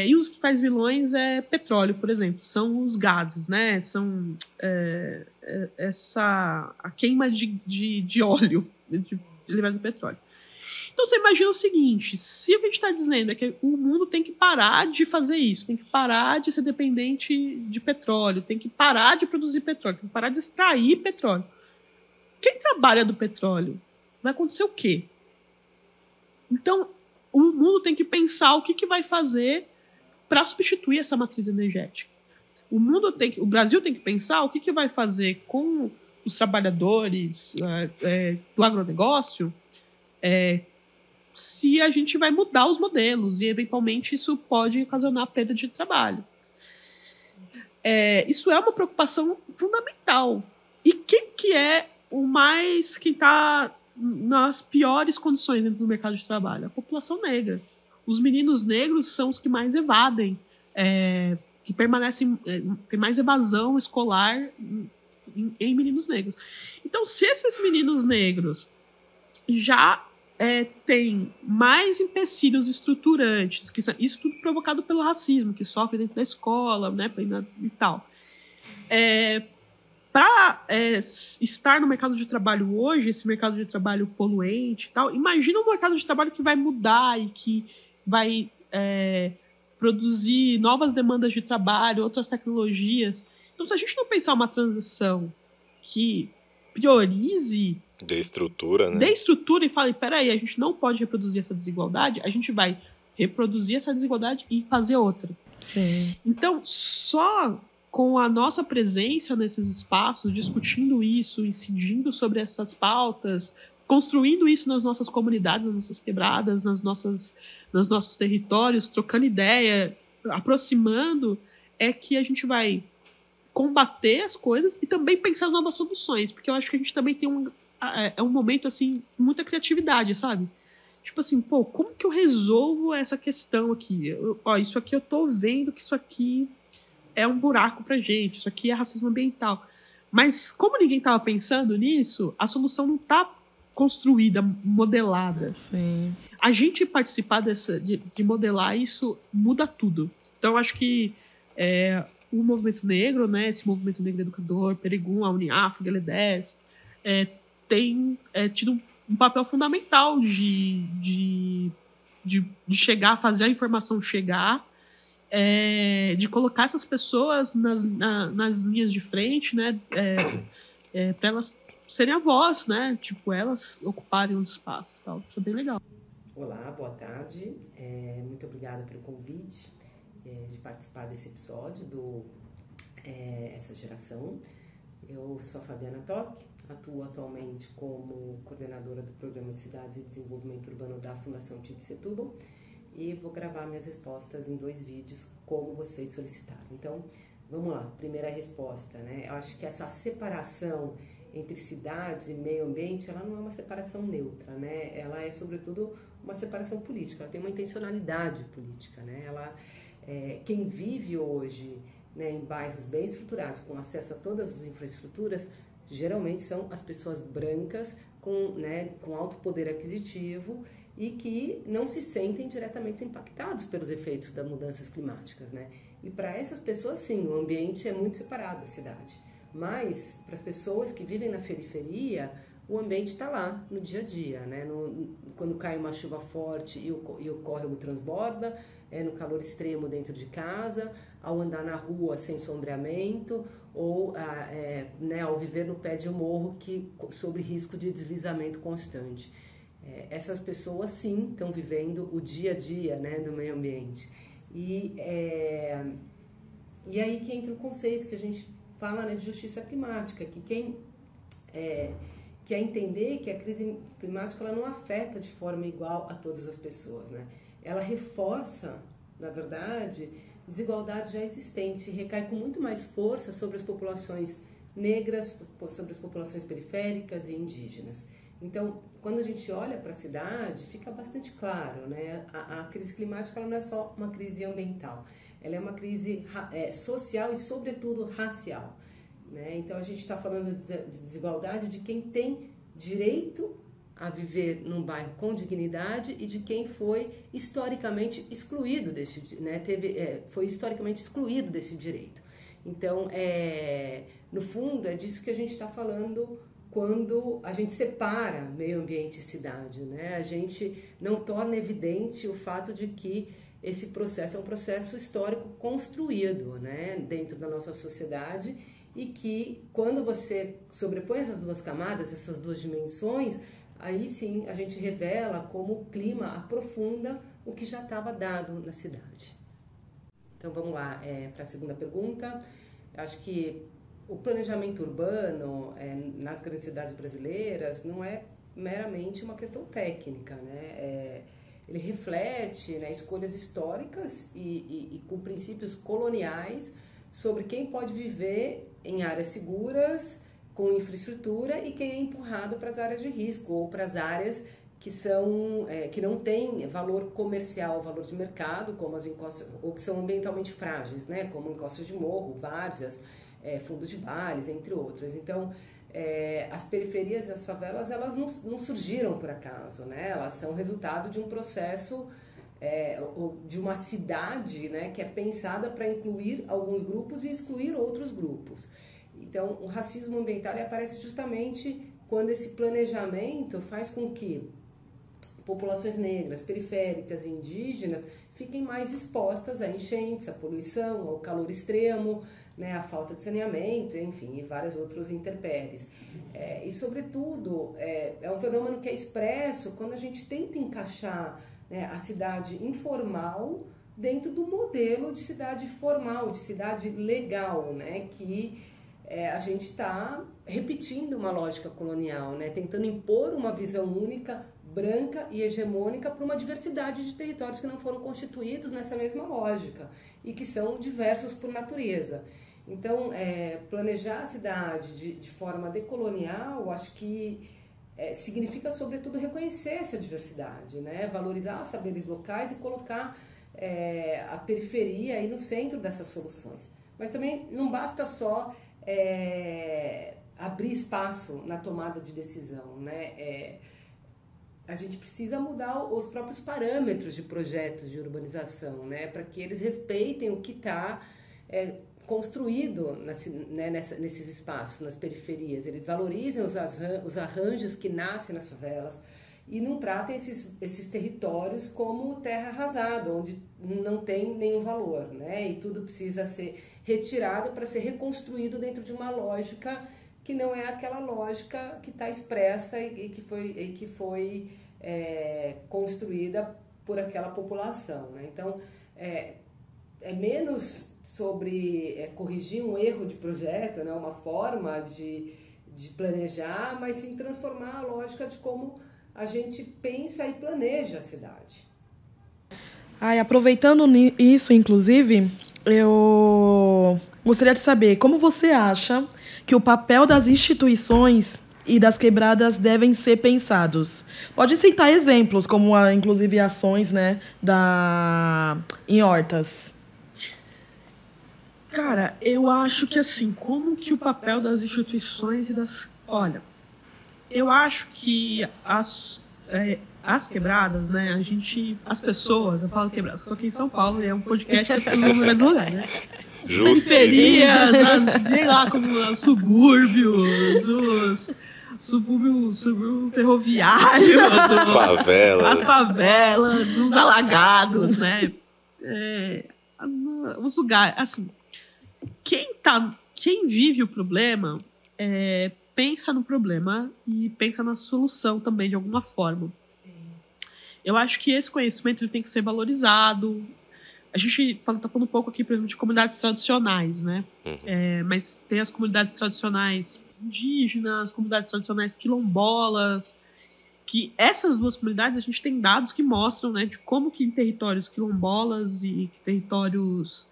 e os principais vilões petróleo, por exemplo, são os gases, né? São a queima de óleo derivado do petróleo. Então você imagina o seguinte, se o que a gente está dizendo é que o mundo tem que parar de fazer isso, tem que parar de ser dependente de petróleo, tem que parar de produzir petróleo, tem que parar de extrair petróleo. Quem trabalha do petróleo? Vai acontecer o quê? Então, o mundo tem que pensar o que vai fazer para substituir essa matriz energética. O Brasil tem que pensar o que vai fazer com os trabalhadores do agronegócio, se a gente vai mudar os modelos e, eventualmente, isso pode ocasionar perda de trabalho. Isso é uma preocupação fundamental. E quem está nas piores condições dentro do mercado de trabalho? A população negra. Os meninos negros são os que mais evadem, que permanecem, tem mais evasão escolar em meninos negros. Então, se esses meninos negros já tem mais empecilhos estruturantes, isso tudo provocado pelo racismo, que sofre dentro da escola, né, e tal. Para estar no mercado de trabalho hoje, esse mercado de trabalho poluente e tal, imagina um mercado de trabalho que vai mudar e que vai produzir novas demandas de trabalho, outras tecnologias. Então, se a gente não pensar uma transição que priorize, dê estrutura, né? Dê estrutura e fale, peraí, a gente não pode reproduzir essa desigualdade, a gente vai reproduzir essa desigualdade e fazer outra. Sim. Então, só com a nossa presença nesses espaços, discutindo isso, incidindo sobre essas pautas, construindo isso nas nossas comunidades, nas nossas quebradas, nos nossos territórios, trocando ideia, aproximando, é que a gente vai combater as coisas e também pensar as novas soluções, porque eu acho que a gente também tem um momento, assim, muita criatividade, sabe? Tipo assim, como que eu resolvo essa questão aqui? Isso aqui eu tô vendo que isso aqui é um buraco pra gente, isso aqui é racismo ambiental. Mas como ninguém tava pensando nisso, a solução não tá construída, modelada. Sim. A gente participar de modelar isso muda tudo. Então, eu acho que o movimento negro, né, esse movimento negro educador, Perigum, a Uniafro, GL10, tem tido um papel fundamental de chegar, fazer a informação chegar, de colocar essas pessoas nas linhas de frente, né, para elas serem a voz, né, tipo, elas ocuparem os espaços, tal. Isso é bem legal. Olá, boa tarde, muito obrigada pelo convite de participar desse episódio do Essa Geração. Eu sou a Fabiana Toque, atuo atualmente como coordenadora do Programa Cidades e Desenvolvimento Urbano da Fundação Tite Setúbal e vou gravar minhas respostas em 2 vídeos, como vocês solicitaram. Então, vamos lá, primeira resposta, né? Eu acho que essa separação entre cidades e meio ambiente, ela não é uma separação neutra, né? Ela é, sobretudo, uma separação política, ela tem uma intencionalidade política, né? Quem vive hoje, né, em bairros bem estruturados, com acesso a todas as infraestruturas, geralmente são as pessoas brancas com alto poder aquisitivo e que não se sentem diretamente impactados pelos efeitos das mudanças climáticas, né? E para essas pessoas, sim, o ambiente é muito separado da cidade. Mas, para as pessoas que vivem na periferia, o ambiente está lá no dia a dia, né? Quando cai uma chuva forte e o córrego transborda, no calor extremo dentro de casa, ao andar na rua sem sombreamento, ou ao viver no pé de um morro sob risco de deslizamento constante. Essas pessoas, sim, estão vivendo o dia a dia, né, do meio ambiente. E aí que entra o conceito que a gente fala, né, de justiça climática, que quem quer entender que a crise climática ela não afeta de forma igual a todas as pessoas, né? Ela reforça, na verdade, desigualdade já existente e recai com muito mais força sobre as populações negras, sobre as populações periféricas e indígenas. Então, quando a gente olha para a cidade, fica bastante claro, né? A crise climática ela não é só uma crise ambiental, ela é uma crise social e, sobretudo, racial, né? Então, a gente está falando de desigualdade de quem tem direito a viver num bairro com dignidade e de quem foi historicamente excluído foi historicamente excluído desse direito. Então, no fundo, é disso que a gente está falando quando a gente separa meio ambiente e cidade, né? A gente não torna evidente o fato de que esse processo é um processo histórico construído, né, dentro da nossa sociedade, e que quando você sobrepõe essas duas camadas, essas duas dimensões, aí sim a gente revela como o clima aprofunda o que já estava dado na cidade. Então vamos lá, para a segunda pergunta. Acho que o planejamento urbano nas grandes cidades brasileiras não é meramente uma questão técnica, né? Ele reflete, né, escolhas históricas e com princípios coloniais sobre quem pode viver em áreas seguras, com infraestrutura, e quem é empurrado para as áreas de risco ou para as áreas que não têm valor comercial, valor de mercado, como as encostas, ou que são ambientalmente frágeis, né, como encostas de morro, várzeas, fundos de vales, entre outras. Então, as periferias e as favelas, elas não surgiram por acaso, né? Elas são resultado de um processo, de uma cidade, né, que é pensada para incluir alguns grupos e excluir outros grupos. Então, o racismo ambiental aparece justamente quando esse planejamento faz com que populações negras, periféricas e indígenas fiquem mais expostas a enchentes, à poluição, ao calor extremo, né, à falta de saneamento, enfim, e vários outros intempéries. E, sobretudo, é um fenômeno que é expresso quando a gente tenta encaixar, né, a cidade informal dentro do modelo de cidade formal, de cidade legal, né, que a gente está repetindo uma lógica colonial, né, tentando impor uma visão única, branca e hegemônica para uma diversidade de territórios que não foram constituídos nessa mesma lógica e que são diversos por natureza. Então, planejar a cidade de forma decolonial, acho que significa, sobretudo, reconhecer essa diversidade, né? Valorizar os saberes locais e colocar a periferia aí no centro dessas soluções. Mas também não basta só abrir espaço na tomada de decisão, né? A gente precisa mudar os próprios parâmetros de projetos de urbanização, né, para que eles respeitem o que está construído nesses espaços, nas periferias. Eles valorizem os arranjos que nascem nas favelas e não tratem esses territórios como terra arrasada, onde não tem nenhum valor, né, e tudo precisa ser retirado para ser reconstruído dentro de uma lógica que não é aquela lógica que está expressa e que foi construída por aquela população, né? Então, é menos sobre corrigir um erro de projeto, né? Uma forma de planejar, mas sim transformar a lógica de como a gente pensa e planeja a cidade. Aproveitando isso, inclusive, eu gostaria de saber como você acha que o papel das instituições e das quebradas devem ser pensados. Pode citar exemplos, como inclusive ações, né, em hortas. Cara, eu acho que assim, como que o papel das instituições e das... Olha, eu acho que as quebradas, né, as pessoas, eu falo quebradas, eu tô aqui em São Paulo e é um podcast que é no mesmo lugar, né? As periferias, sei lá, como os subúrbios, subúrbio ferroviário, as favelas, os alagados, né? Os lugares, assim, quem vive o problema pensa no problema e pensa na solução também, de alguma forma. Sim. Eu acho que esse conhecimento ele tem que ser valorizado. A gente está falando um pouco aqui, por exemplo, de comunidades tradicionais, né? Mas tem as comunidades tradicionais indígenas, comunidades tradicionais quilombolas, que essas duas comunidades a gente tem dados que mostram, né, de como que em territórios quilombolas e territórios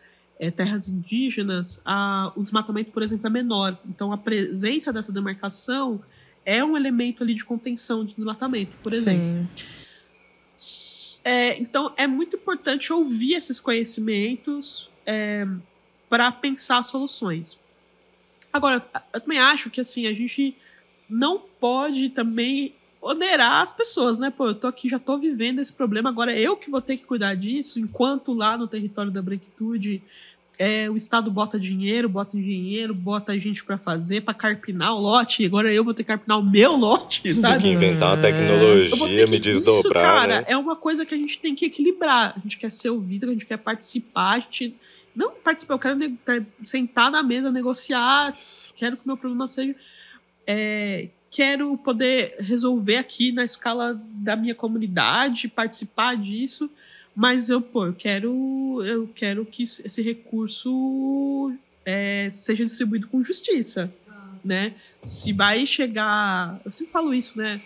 terras indígenas, o desmatamento, por exemplo, é menor. Então, a presença dessa demarcação é um elemento ali de contenção de desmatamento, por exemplo. Então, é muito importante ouvir esses conhecimentos para pensar soluções. Agora, eu também acho que assim, a gente não pode também onerar as pessoas, né? Pô, eu tô aqui, já tô vivendo esse problema, agora eu que vou ter que cuidar disso, enquanto lá no território da branquitude o Estado bota dinheiro, bota engenheiro, bota gente para fazer, para carpinar o lote, e agora eu vou ter que carpinar o meu lote, sabe? Tem que inventar uma tecnologia, me desdobrar, isso, cara, né? É uma coisa que a gente tem que equilibrar. A gente quer ser ouvido, a gente quer participar, a gente... Não participar, eu quero sentar na mesa, negociar, quero que o meu problema seja... Quero poder resolver aqui na escala da minha comunidade, participar disso, mas eu quero que esse recurso seja distribuído com justiça, né? Se vai chegar... Eu sempre falo isso, né?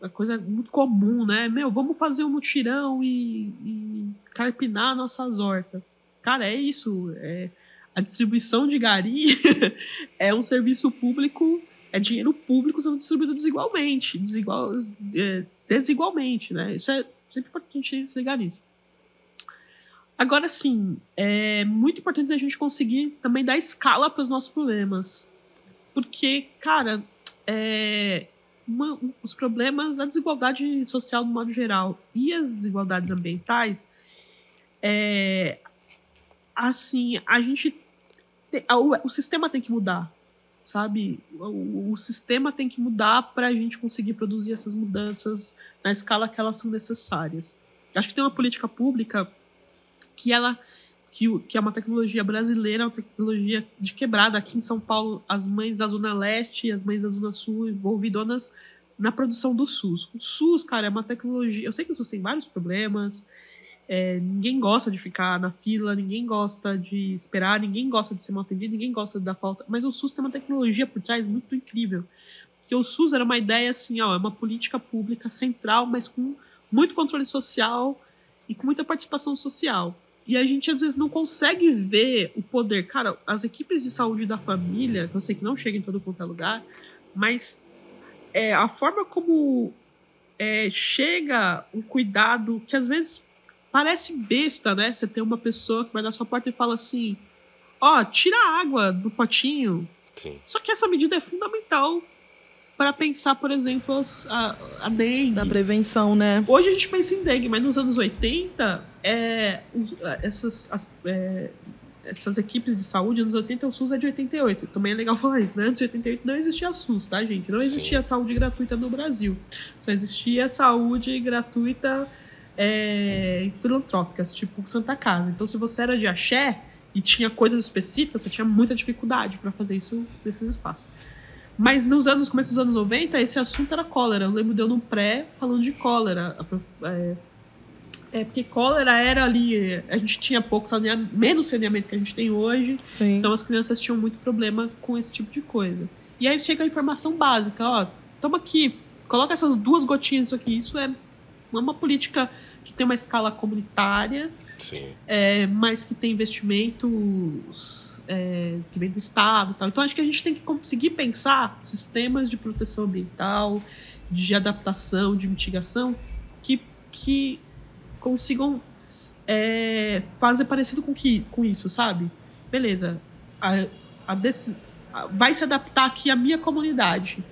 A coisa muito comum, né? Vamos fazer um mutirão e carpinar nossas hortas. Cara, é isso. A distribuição de gari é um serviço público, é dinheiro público sendo distribuído desigualmente, né? Isso é sempre importante se ligar nisso. Agora, sim, é muito importante a gente conseguir também dar escala para os nossos problemas. Porque, cara, os problemas, a desigualdade social, no modo geral, e as desigualdades ambientais, assim, o sistema tem que mudar, sabe? O sistema tem que mudar para a gente conseguir produzir essas mudanças na escala que elas são necessárias. Acho que tem uma política pública que é uma tecnologia brasileira, uma tecnologia de quebrada. Aqui em São Paulo, as mães da Zona Leste e as mães da Zona Sul envolvidonas na produção do SUS. O SUS, cara, é uma tecnologia... Eu sei que o SUS tem vários problemas, ninguém gosta de ficar na fila, ninguém gosta de esperar, ninguém gosta de ser mal atendido, ninguém gosta de dar falta, mas o SUS tem uma tecnologia por trás muito incrível. Porque o SUS era uma ideia assim, é uma política pública central, mas com muito controle social e com muita participação social. E a gente, às vezes, não consegue ver o poder. Cara, as equipes de saúde da família, que eu sei que não chegam em todo quanto é lugar, mas a forma como chega o cuidado, que às vezes parece besta, né? Você tem uma pessoa que vai na sua porta e fala assim, tira a água do potinho. Sim. Só que essa medida é fundamental para pensar, por exemplo, a dengue. Da prevenção, né? Hoje a gente pensa em dengue, mas nos anos 80, essas equipes de saúde, anos 80, o SUS é de 88. Também é legal falar isso, né? Antes de 88 não existia SUS, tá, gente? Não existia saúde gratuita no Brasil. Só existia saúde gratuita filantrópicas, tipo Santa Casa. Então, se você era de axé e tinha coisas específicas, você tinha muita dificuldade para fazer isso nesses espaços. Mas começo dos anos 90, esse assunto era cólera. Eu lembro de eu no pré falando de cólera. Porque cólera era ali... A gente tinha pouco saneamento, menos saneamento que a gente tem hoje. Sim. Então as crianças tinham muito problema com esse tipo de coisa. E aí chega a informação básica. Toma aqui, coloca essas 2 gotinhas disso aqui. Isso é uma política que tem uma escala comunitária. Sim. Mas que tem investimentos que vem do Estado e tal. Então, acho que a gente tem que conseguir pensar sistemas de proteção ambiental, de adaptação, de mitigação, que consigam fazer parecido com isso, sabe? Beleza, vai se adaptar aqui a minha comunidade,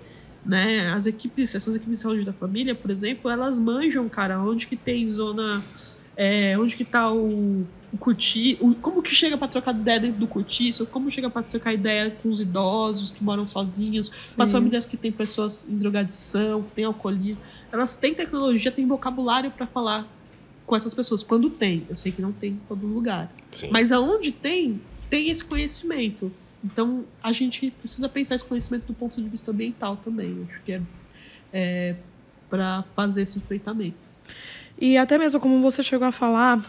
né? Essas equipes de saúde da família, por exemplo, elas manjam, cara, onde que tem zona... onde que está como que chega para trocar ideia dentro do cortiço, como chega para trocar ideia com os idosos que moram sozinhos, com as famílias que têm pessoas em drogadição, que têm alcoolismo. Elas têm tecnologia, têm vocabulário para falar com essas pessoas. Quando tem, eu sei que não tem em todo lugar. Sim. Mas aonde tem esse conhecimento. Então, a gente precisa pensar esse conhecimento do ponto de vista ambiental também. Acho que é para fazer esse enfrentamento. E até mesmo como você chegou a falar,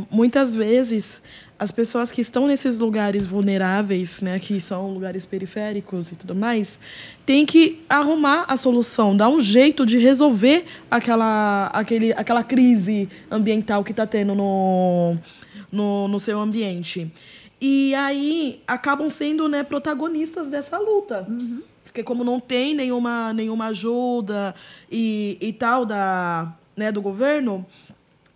muitas vezes as pessoas que estão nesses lugares vulneráveis, né, que são lugares periféricos e tudo mais, têm que arrumar a solução, dar um jeito de resolver aquela crise ambiental que está tendo no seu ambiente. E aí acabam sendo, né, protagonistas dessa luta. Uhum. Porque como não tem nenhuma ajuda e tal do governo,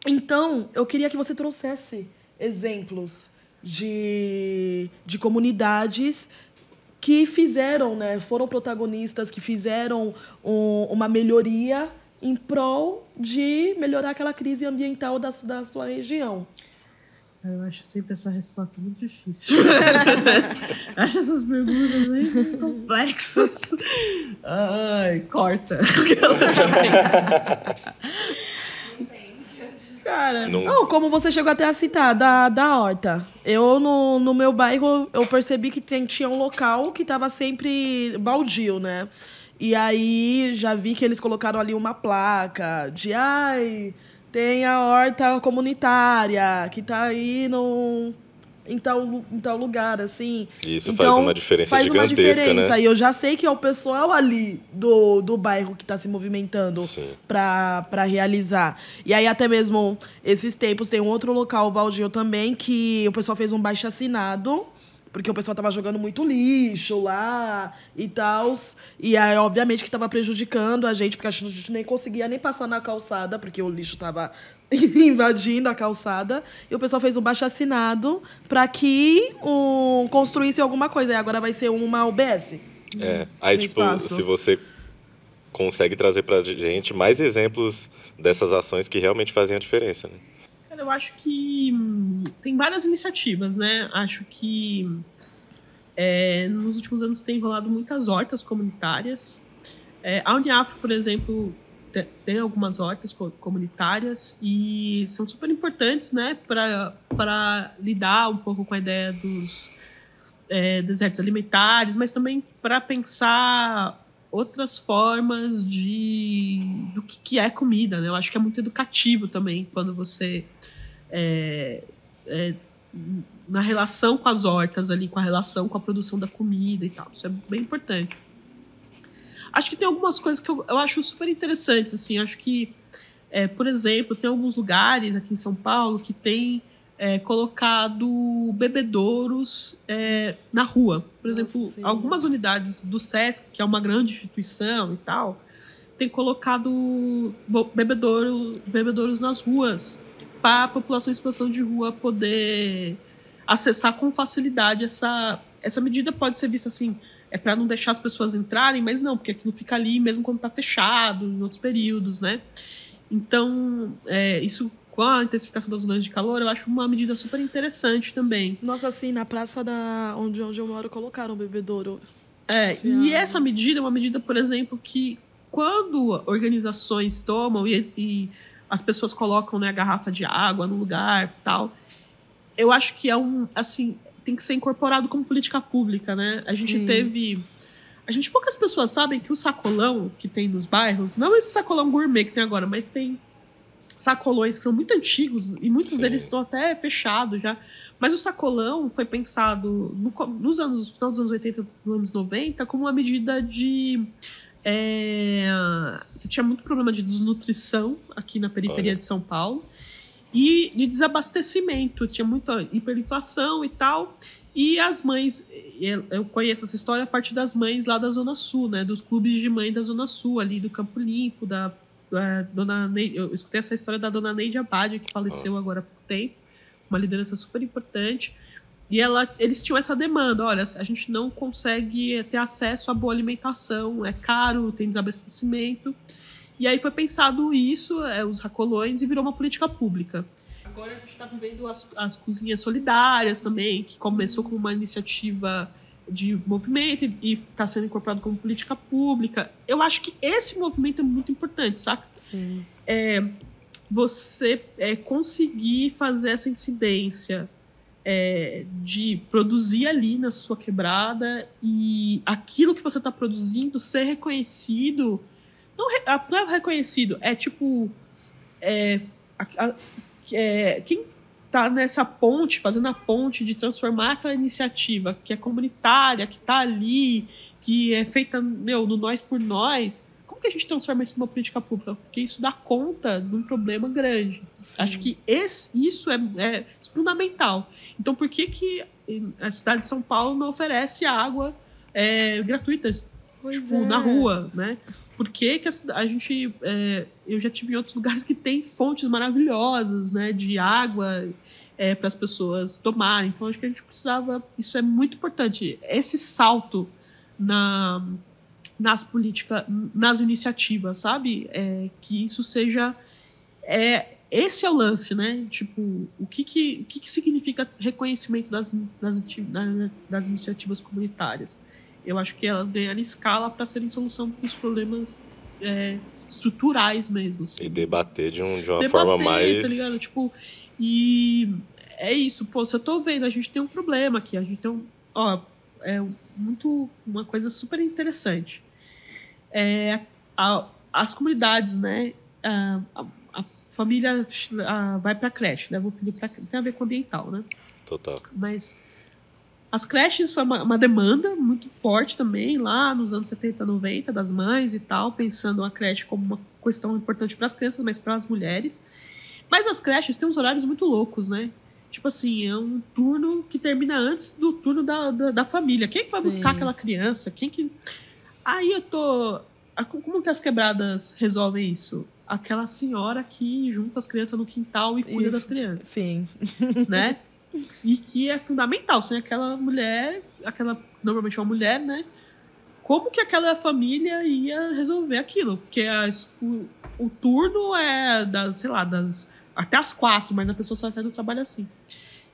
então eu queria que você trouxesse exemplos de comunidades que fizeram, né, foram protagonistas, que fizeram uma melhoria em prol de melhorar aquela crise ambiental da sua região. Eu acho sempre essa resposta muito difícil. Acho essas perguntas bem complexas. Ai, corta. Cara, não, como você chegou até a citar, da horta. Eu, no meu bairro, eu percebi que tinha um local que estava sempre baldio, né? E aí, já vi que eles colocaram ali uma placa de... tem a horta comunitária, que está aí em tal lugar, assim. Isso então, faz uma diferença gigantesca, diferença, né? E eu já sei que é o pessoal ali do bairro que está se movimentando para realizar. E aí, até mesmo, esses tempos, tem um outro local, o baldio também, que o pessoal fez um baixo-assinado, porque o pessoal estava jogando muito lixo lá e tal. E aí, obviamente, que estava prejudicando a gente, porque a gente nem conseguia nem passar na calçada, porque o lixo estava invadindo a calçada. E o pessoal fez um baixo-assinado para que construísse alguma coisa. E agora vai ser uma UBS. Aí, tipo, espaço. Se você consegue trazer para a gente mais exemplos dessas ações que realmente fazem a diferença, né? Eu acho que tem várias iniciativas, né? Acho que nos últimos anos tem rolado muitas hortas comunitárias. A Uniafro, por exemplo, tem algumas hortas comunitárias e são super importantes, né? Para lidar um pouco com a ideia dos desertos alimentares, mas também para pensar outras formas do que é comida, né? Eu acho que é muito educativo também quando você na relação com as hortas ali, com a relação com a produção da comida e tal. Isso é bem importante. Acho que tem algumas coisas que eu acho super interessantes, assim. Acho que, por exemplo, tem alguns lugares aqui em São Paulo que tem colocado bebedouros na rua. Por exemplo, algumas unidades do SESC, que é uma grande instituição e tal, tem colocado bebedouros nas ruas para a população em situação de rua poder acessar com facilidade essa medida. Pode ser vista assim, para não deixar as pessoas entrarem, mas não, porque aquilo fica ali mesmo quando está fechado, em outros períodos, né? Então, isso com a intensificação das zonas de calor, eu acho uma medida super interessante também. Nossa, assim, na praça onde eu moro, colocaram um bebedouro. E essa medida é uma medida, por exemplo, que quando organizações tomam e as pessoas colocam, né, a garrafa de água no lugar e tal, eu acho que tem que ser incorporado como política pública, né? Poucas pessoas sabem que o sacolão que tem nos bairros, não esse sacolão gourmet que tem agora, mas tem sacolões que são muito antigos e muitos deles estão até fechados já. Mas o sacolão foi pensado no final dos anos 80, nos anos 90, como uma medida de... você tinha muito problema de desnutrição aqui na periferia de São Paulo e de desabastecimento, tinha muita hiperinflação e tal, e as mães, eu conheço essa história a partir das mães lá da Zona Sul, né, dos clubes de mãe da Zona Sul, ali do Campo Limpo, da Dona Neide, eu escutei essa história da Dona Neide Abad, que faleceu agora há pouco tempo, uma liderança super importante. E eles tinham essa demanda, olha, a gente não consegue ter acesso a boa alimentação, é caro, tem desabastecimento. E aí foi pensado isso, os sacolões, e virou uma política pública. agora a gente está vivendo as cozinhas solidárias também, que começou como uma iniciativa de movimento e está sendo incorporado como política pública. Eu acho que esse movimento é muito importante, saca? Sim. Você conseguir fazer essa incidência de produzir ali na sua quebrada e aquilo que você está produzindo ser reconhecido. Não é reconhecido, é tipo... quem está nessa ponte, fazendo a ponte de transformar aquela iniciativa que é comunitária, que está ali, que é feita no nós por nós, como que a gente transforma isso numa política pública? Porque isso dá conta de um problema grande. Sim. Acho que isso é fundamental. Então, por que a cidade de São Paulo não oferece água gratuita na rua, né? Por que a gente... eu já tive em outros lugares que tem fontes maravilhosas, né, de água para as pessoas tomarem. Então, acho que a gente precisava... Isso é muito importante. Esse salto nas políticas, nas iniciativas, sabe? Que isso seja... esse é o lance, né? Tipo, o que significa reconhecimento das iniciativas comunitárias? Eu acho que elas ganharam escala para serem solução para os problemas estruturais mesmo. Assim. E debater de uma forma mais... Tá ligado? Tipo, e é isso. Pô, se eu tô vendo, a gente tem um problema aqui. A gente tem uma coisa super interessante. As comunidades, né? A família vai para a creche, leva o filho para creche. Tem a ver com o ambiental, né? Total. Mas... As creches foi uma demanda muito forte também, lá nos anos 70, 90, das mães e tal, pensando a creche como uma questão importante para as crianças, mas para as mulheres. Mas as creches têm uns horários muito loucos, né? Tipo assim, é um turno que termina antes do turno da família. Quem que vai buscar aquela criança? Aí eu tô... Como que as quebradas resolvem isso? Aquela senhora que junta as crianças no quintal e cuida das crianças. Sim. Né? E que é fundamental, sem aquela mulher, normalmente uma mulher, né? Como que aquela família ia resolver aquilo? Porque o turno é até as 4, mas a pessoa só sai do trabalho assim.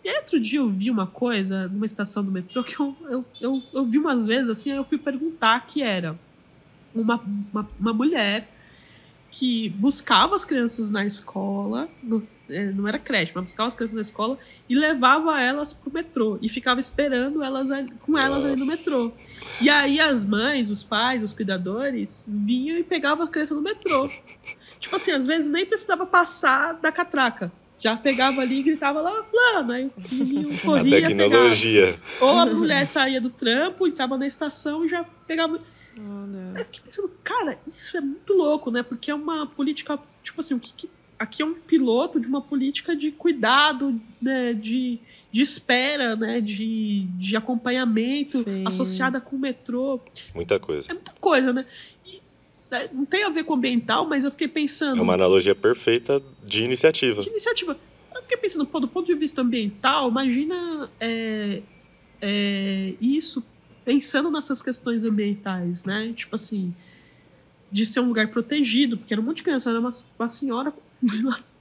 E aí, outro dia eu vi uma coisa numa estação do metrô que eu vi umas vezes assim, aí eu fui perguntar que era uma mulher que buscava as crianças na escola, não era creche, mas buscava as crianças na escola e levava elas pro metrô e ficava esperando com elas ali no metrô. E aí as mães, os pais, os cuidadores vinham e pegavam a criança no metrô. Tipo assim, às vezes nem precisava passar da catraca. Já pegava ali e gritava lá, fulano. Aí o menino corria, a tecnologia. Pegava. Ou a mulher saía do trampo, entrava na estação e já pegava... Eu fiquei pensando, cara, isso é muito louco, né? Porque é uma política, tipo assim, aqui é um piloto de uma política de cuidado, né? de espera, né? De acompanhamento. Sim. Associada com o metrô. Muita coisa. É muita coisa, né? E não tem a ver com ambiental, mas eu fiquei pensando... É uma analogia perfeita de iniciativa. Eu fiquei pensando, do ponto de vista ambiental, imagina isso... Pensando nessas questões ambientais, né? Tipo assim, de ser um lugar protegido, porque era um monte de criança, era uma senhora com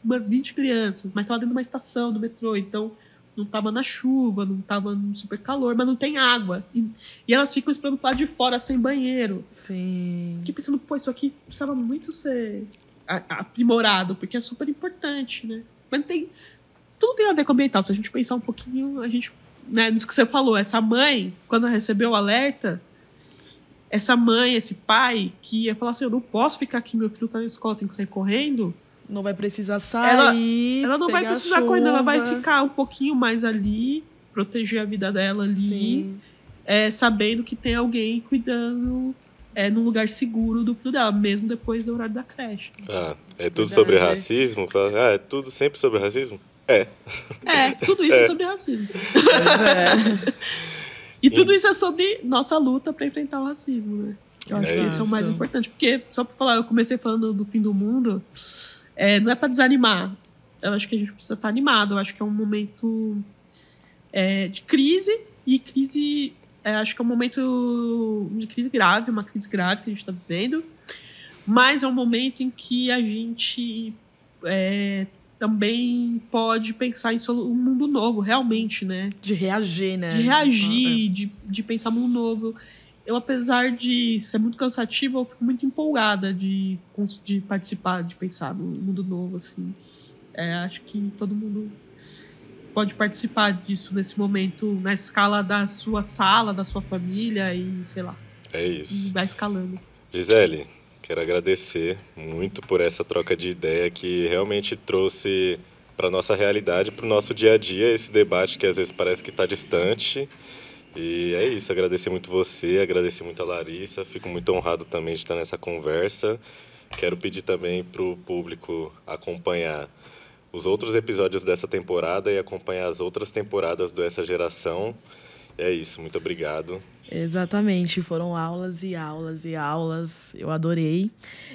umas 20 crianças, mas estava dentro de uma estação do metrô, então não estava na chuva, não estava no super calor, mas não tem água. E elas ficam esperando do lado de fora, sem banheiro. Sim. Fiquei pensando, isso aqui precisava muito ser aprimorado, porque é super importante, né? Mas tudo tem a ver com o ambiental. Se a gente pensar um pouquinho, a gente... Né, nisso que você falou, essa mãe, quando recebeu o alerta, essa mãe, esse pai, que ia falar assim, eu não posso ficar aqui, meu filho tá na escola, tem que sair correndo. Não vai precisar sair. Ela não vai precisar correr, ela vai ficar um pouquinho mais ali, proteger a vida dela ali, sabendo que tem alguém cuidando num lugar seguro do filho dela, mesmo depois do horário da creche. É tudo sobre racismo? É tudo sempre sobre racismo? Tudo isso é sobre racismo. E tudo isso é sobre nossa luta para enfrentar o racismo, né? Eu acho que esse é o mais importante. Porque, só para falar, eu comecei falando do fim do mundo, não é para desanimar. Eu acho que a gente precisa estar animado. Eu acho que é um momento de crise, e crise... acho que é um momento de crise grave, uma crise grave que a gente está vivendo, mas é um momento em que a gente... também pode pensar em um mundo novo, realmente, né? De reagir, né? De reagir, de pensar um mundo novo. Eu, apesar de ser muito cansativo, eu fico muito empolgada de participar, de pensar no mundo novo, assim. Acho que todo mundo pode participar disso nesse momento, na escala da sua sala, da sua família e, sei lá. É isso. E vai escalando. Gisele, quero agradecer muito por essa troca de ideia que realmente trouxe para a nossa realidade, para o nosso dia a dia, esse debate que às vezes parece que está distante. E é isso, agradecer muito você, agradecer muito a Larissa, fico muito honrado também de estar nessa conversa. Quero pedir também para o público acompanhar os outros episódios dessa temporada e acompanhar as outras temporadas do Essa Geração. É isso, muito obrigado. Exatamente, foram aulas e aulas e aulas, eu adorei.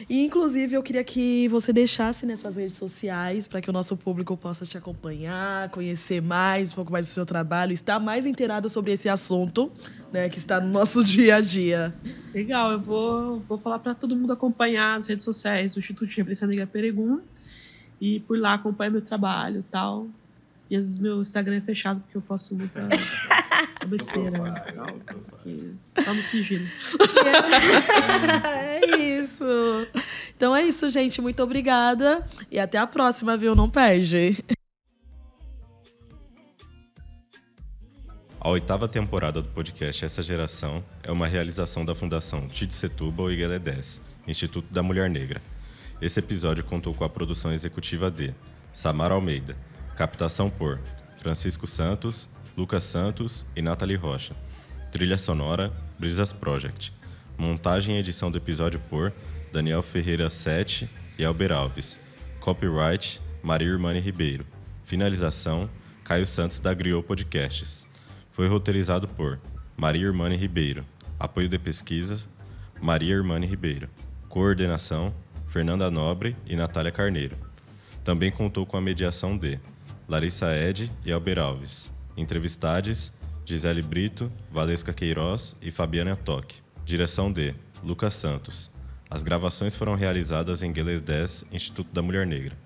E, inclusive, eu queria que você deixasse nas suas redes sociais para que o nosso público possa te acompanhar, conhecer mais, um pouco mais do seu trabalho, estar mais inteirado sobre esse assunto, né, que está no nosso dia a dia. Legal, eu vou falar para todo mundo acompanhar as redes sociais do Instituto de Referência Negra Peregum, e por lá acompanha meu trabalho e tal. E às vezes meu Instagram é fechado porque eu posto muita besteira. Tá no sigilo. É isso. Então é isso, gente. Muito obrigada. E até a próxima, viu? Não perde. A 8ª temporada do podcast Essa Geração é uma realização da Fundação Tid Setúbal e Guelé 10, Instituto da Mulher Negra. Esse episódio contou com a produção executiva de Samara Almeida, captação por Francisco Santos, Lucas Santos e Nathalie Rocha, trilha sonora Brisas Project, montagem e edição do episódio por Daniel Ferreira 7 e Elber Alves, copyright Maria Irmane Ribeiro, finalização Caio Santos da Griot Podcasts. Foi roteirizado por Maria Irmane Ribeiro, apoio de pesquisa Maria Irmane Ribeiro, coordenação Fernanda Nobre e Natália Carneiro. Também contou com a mediação de Larissa Ed e Elber Alves. Entrevistades, Gisele Brito, Valesca Queiroz e Fabiana Toque. Direção de Lucas Santos. As gravações foram realizadas em Guelé 10, Instituto da Mulher Negra.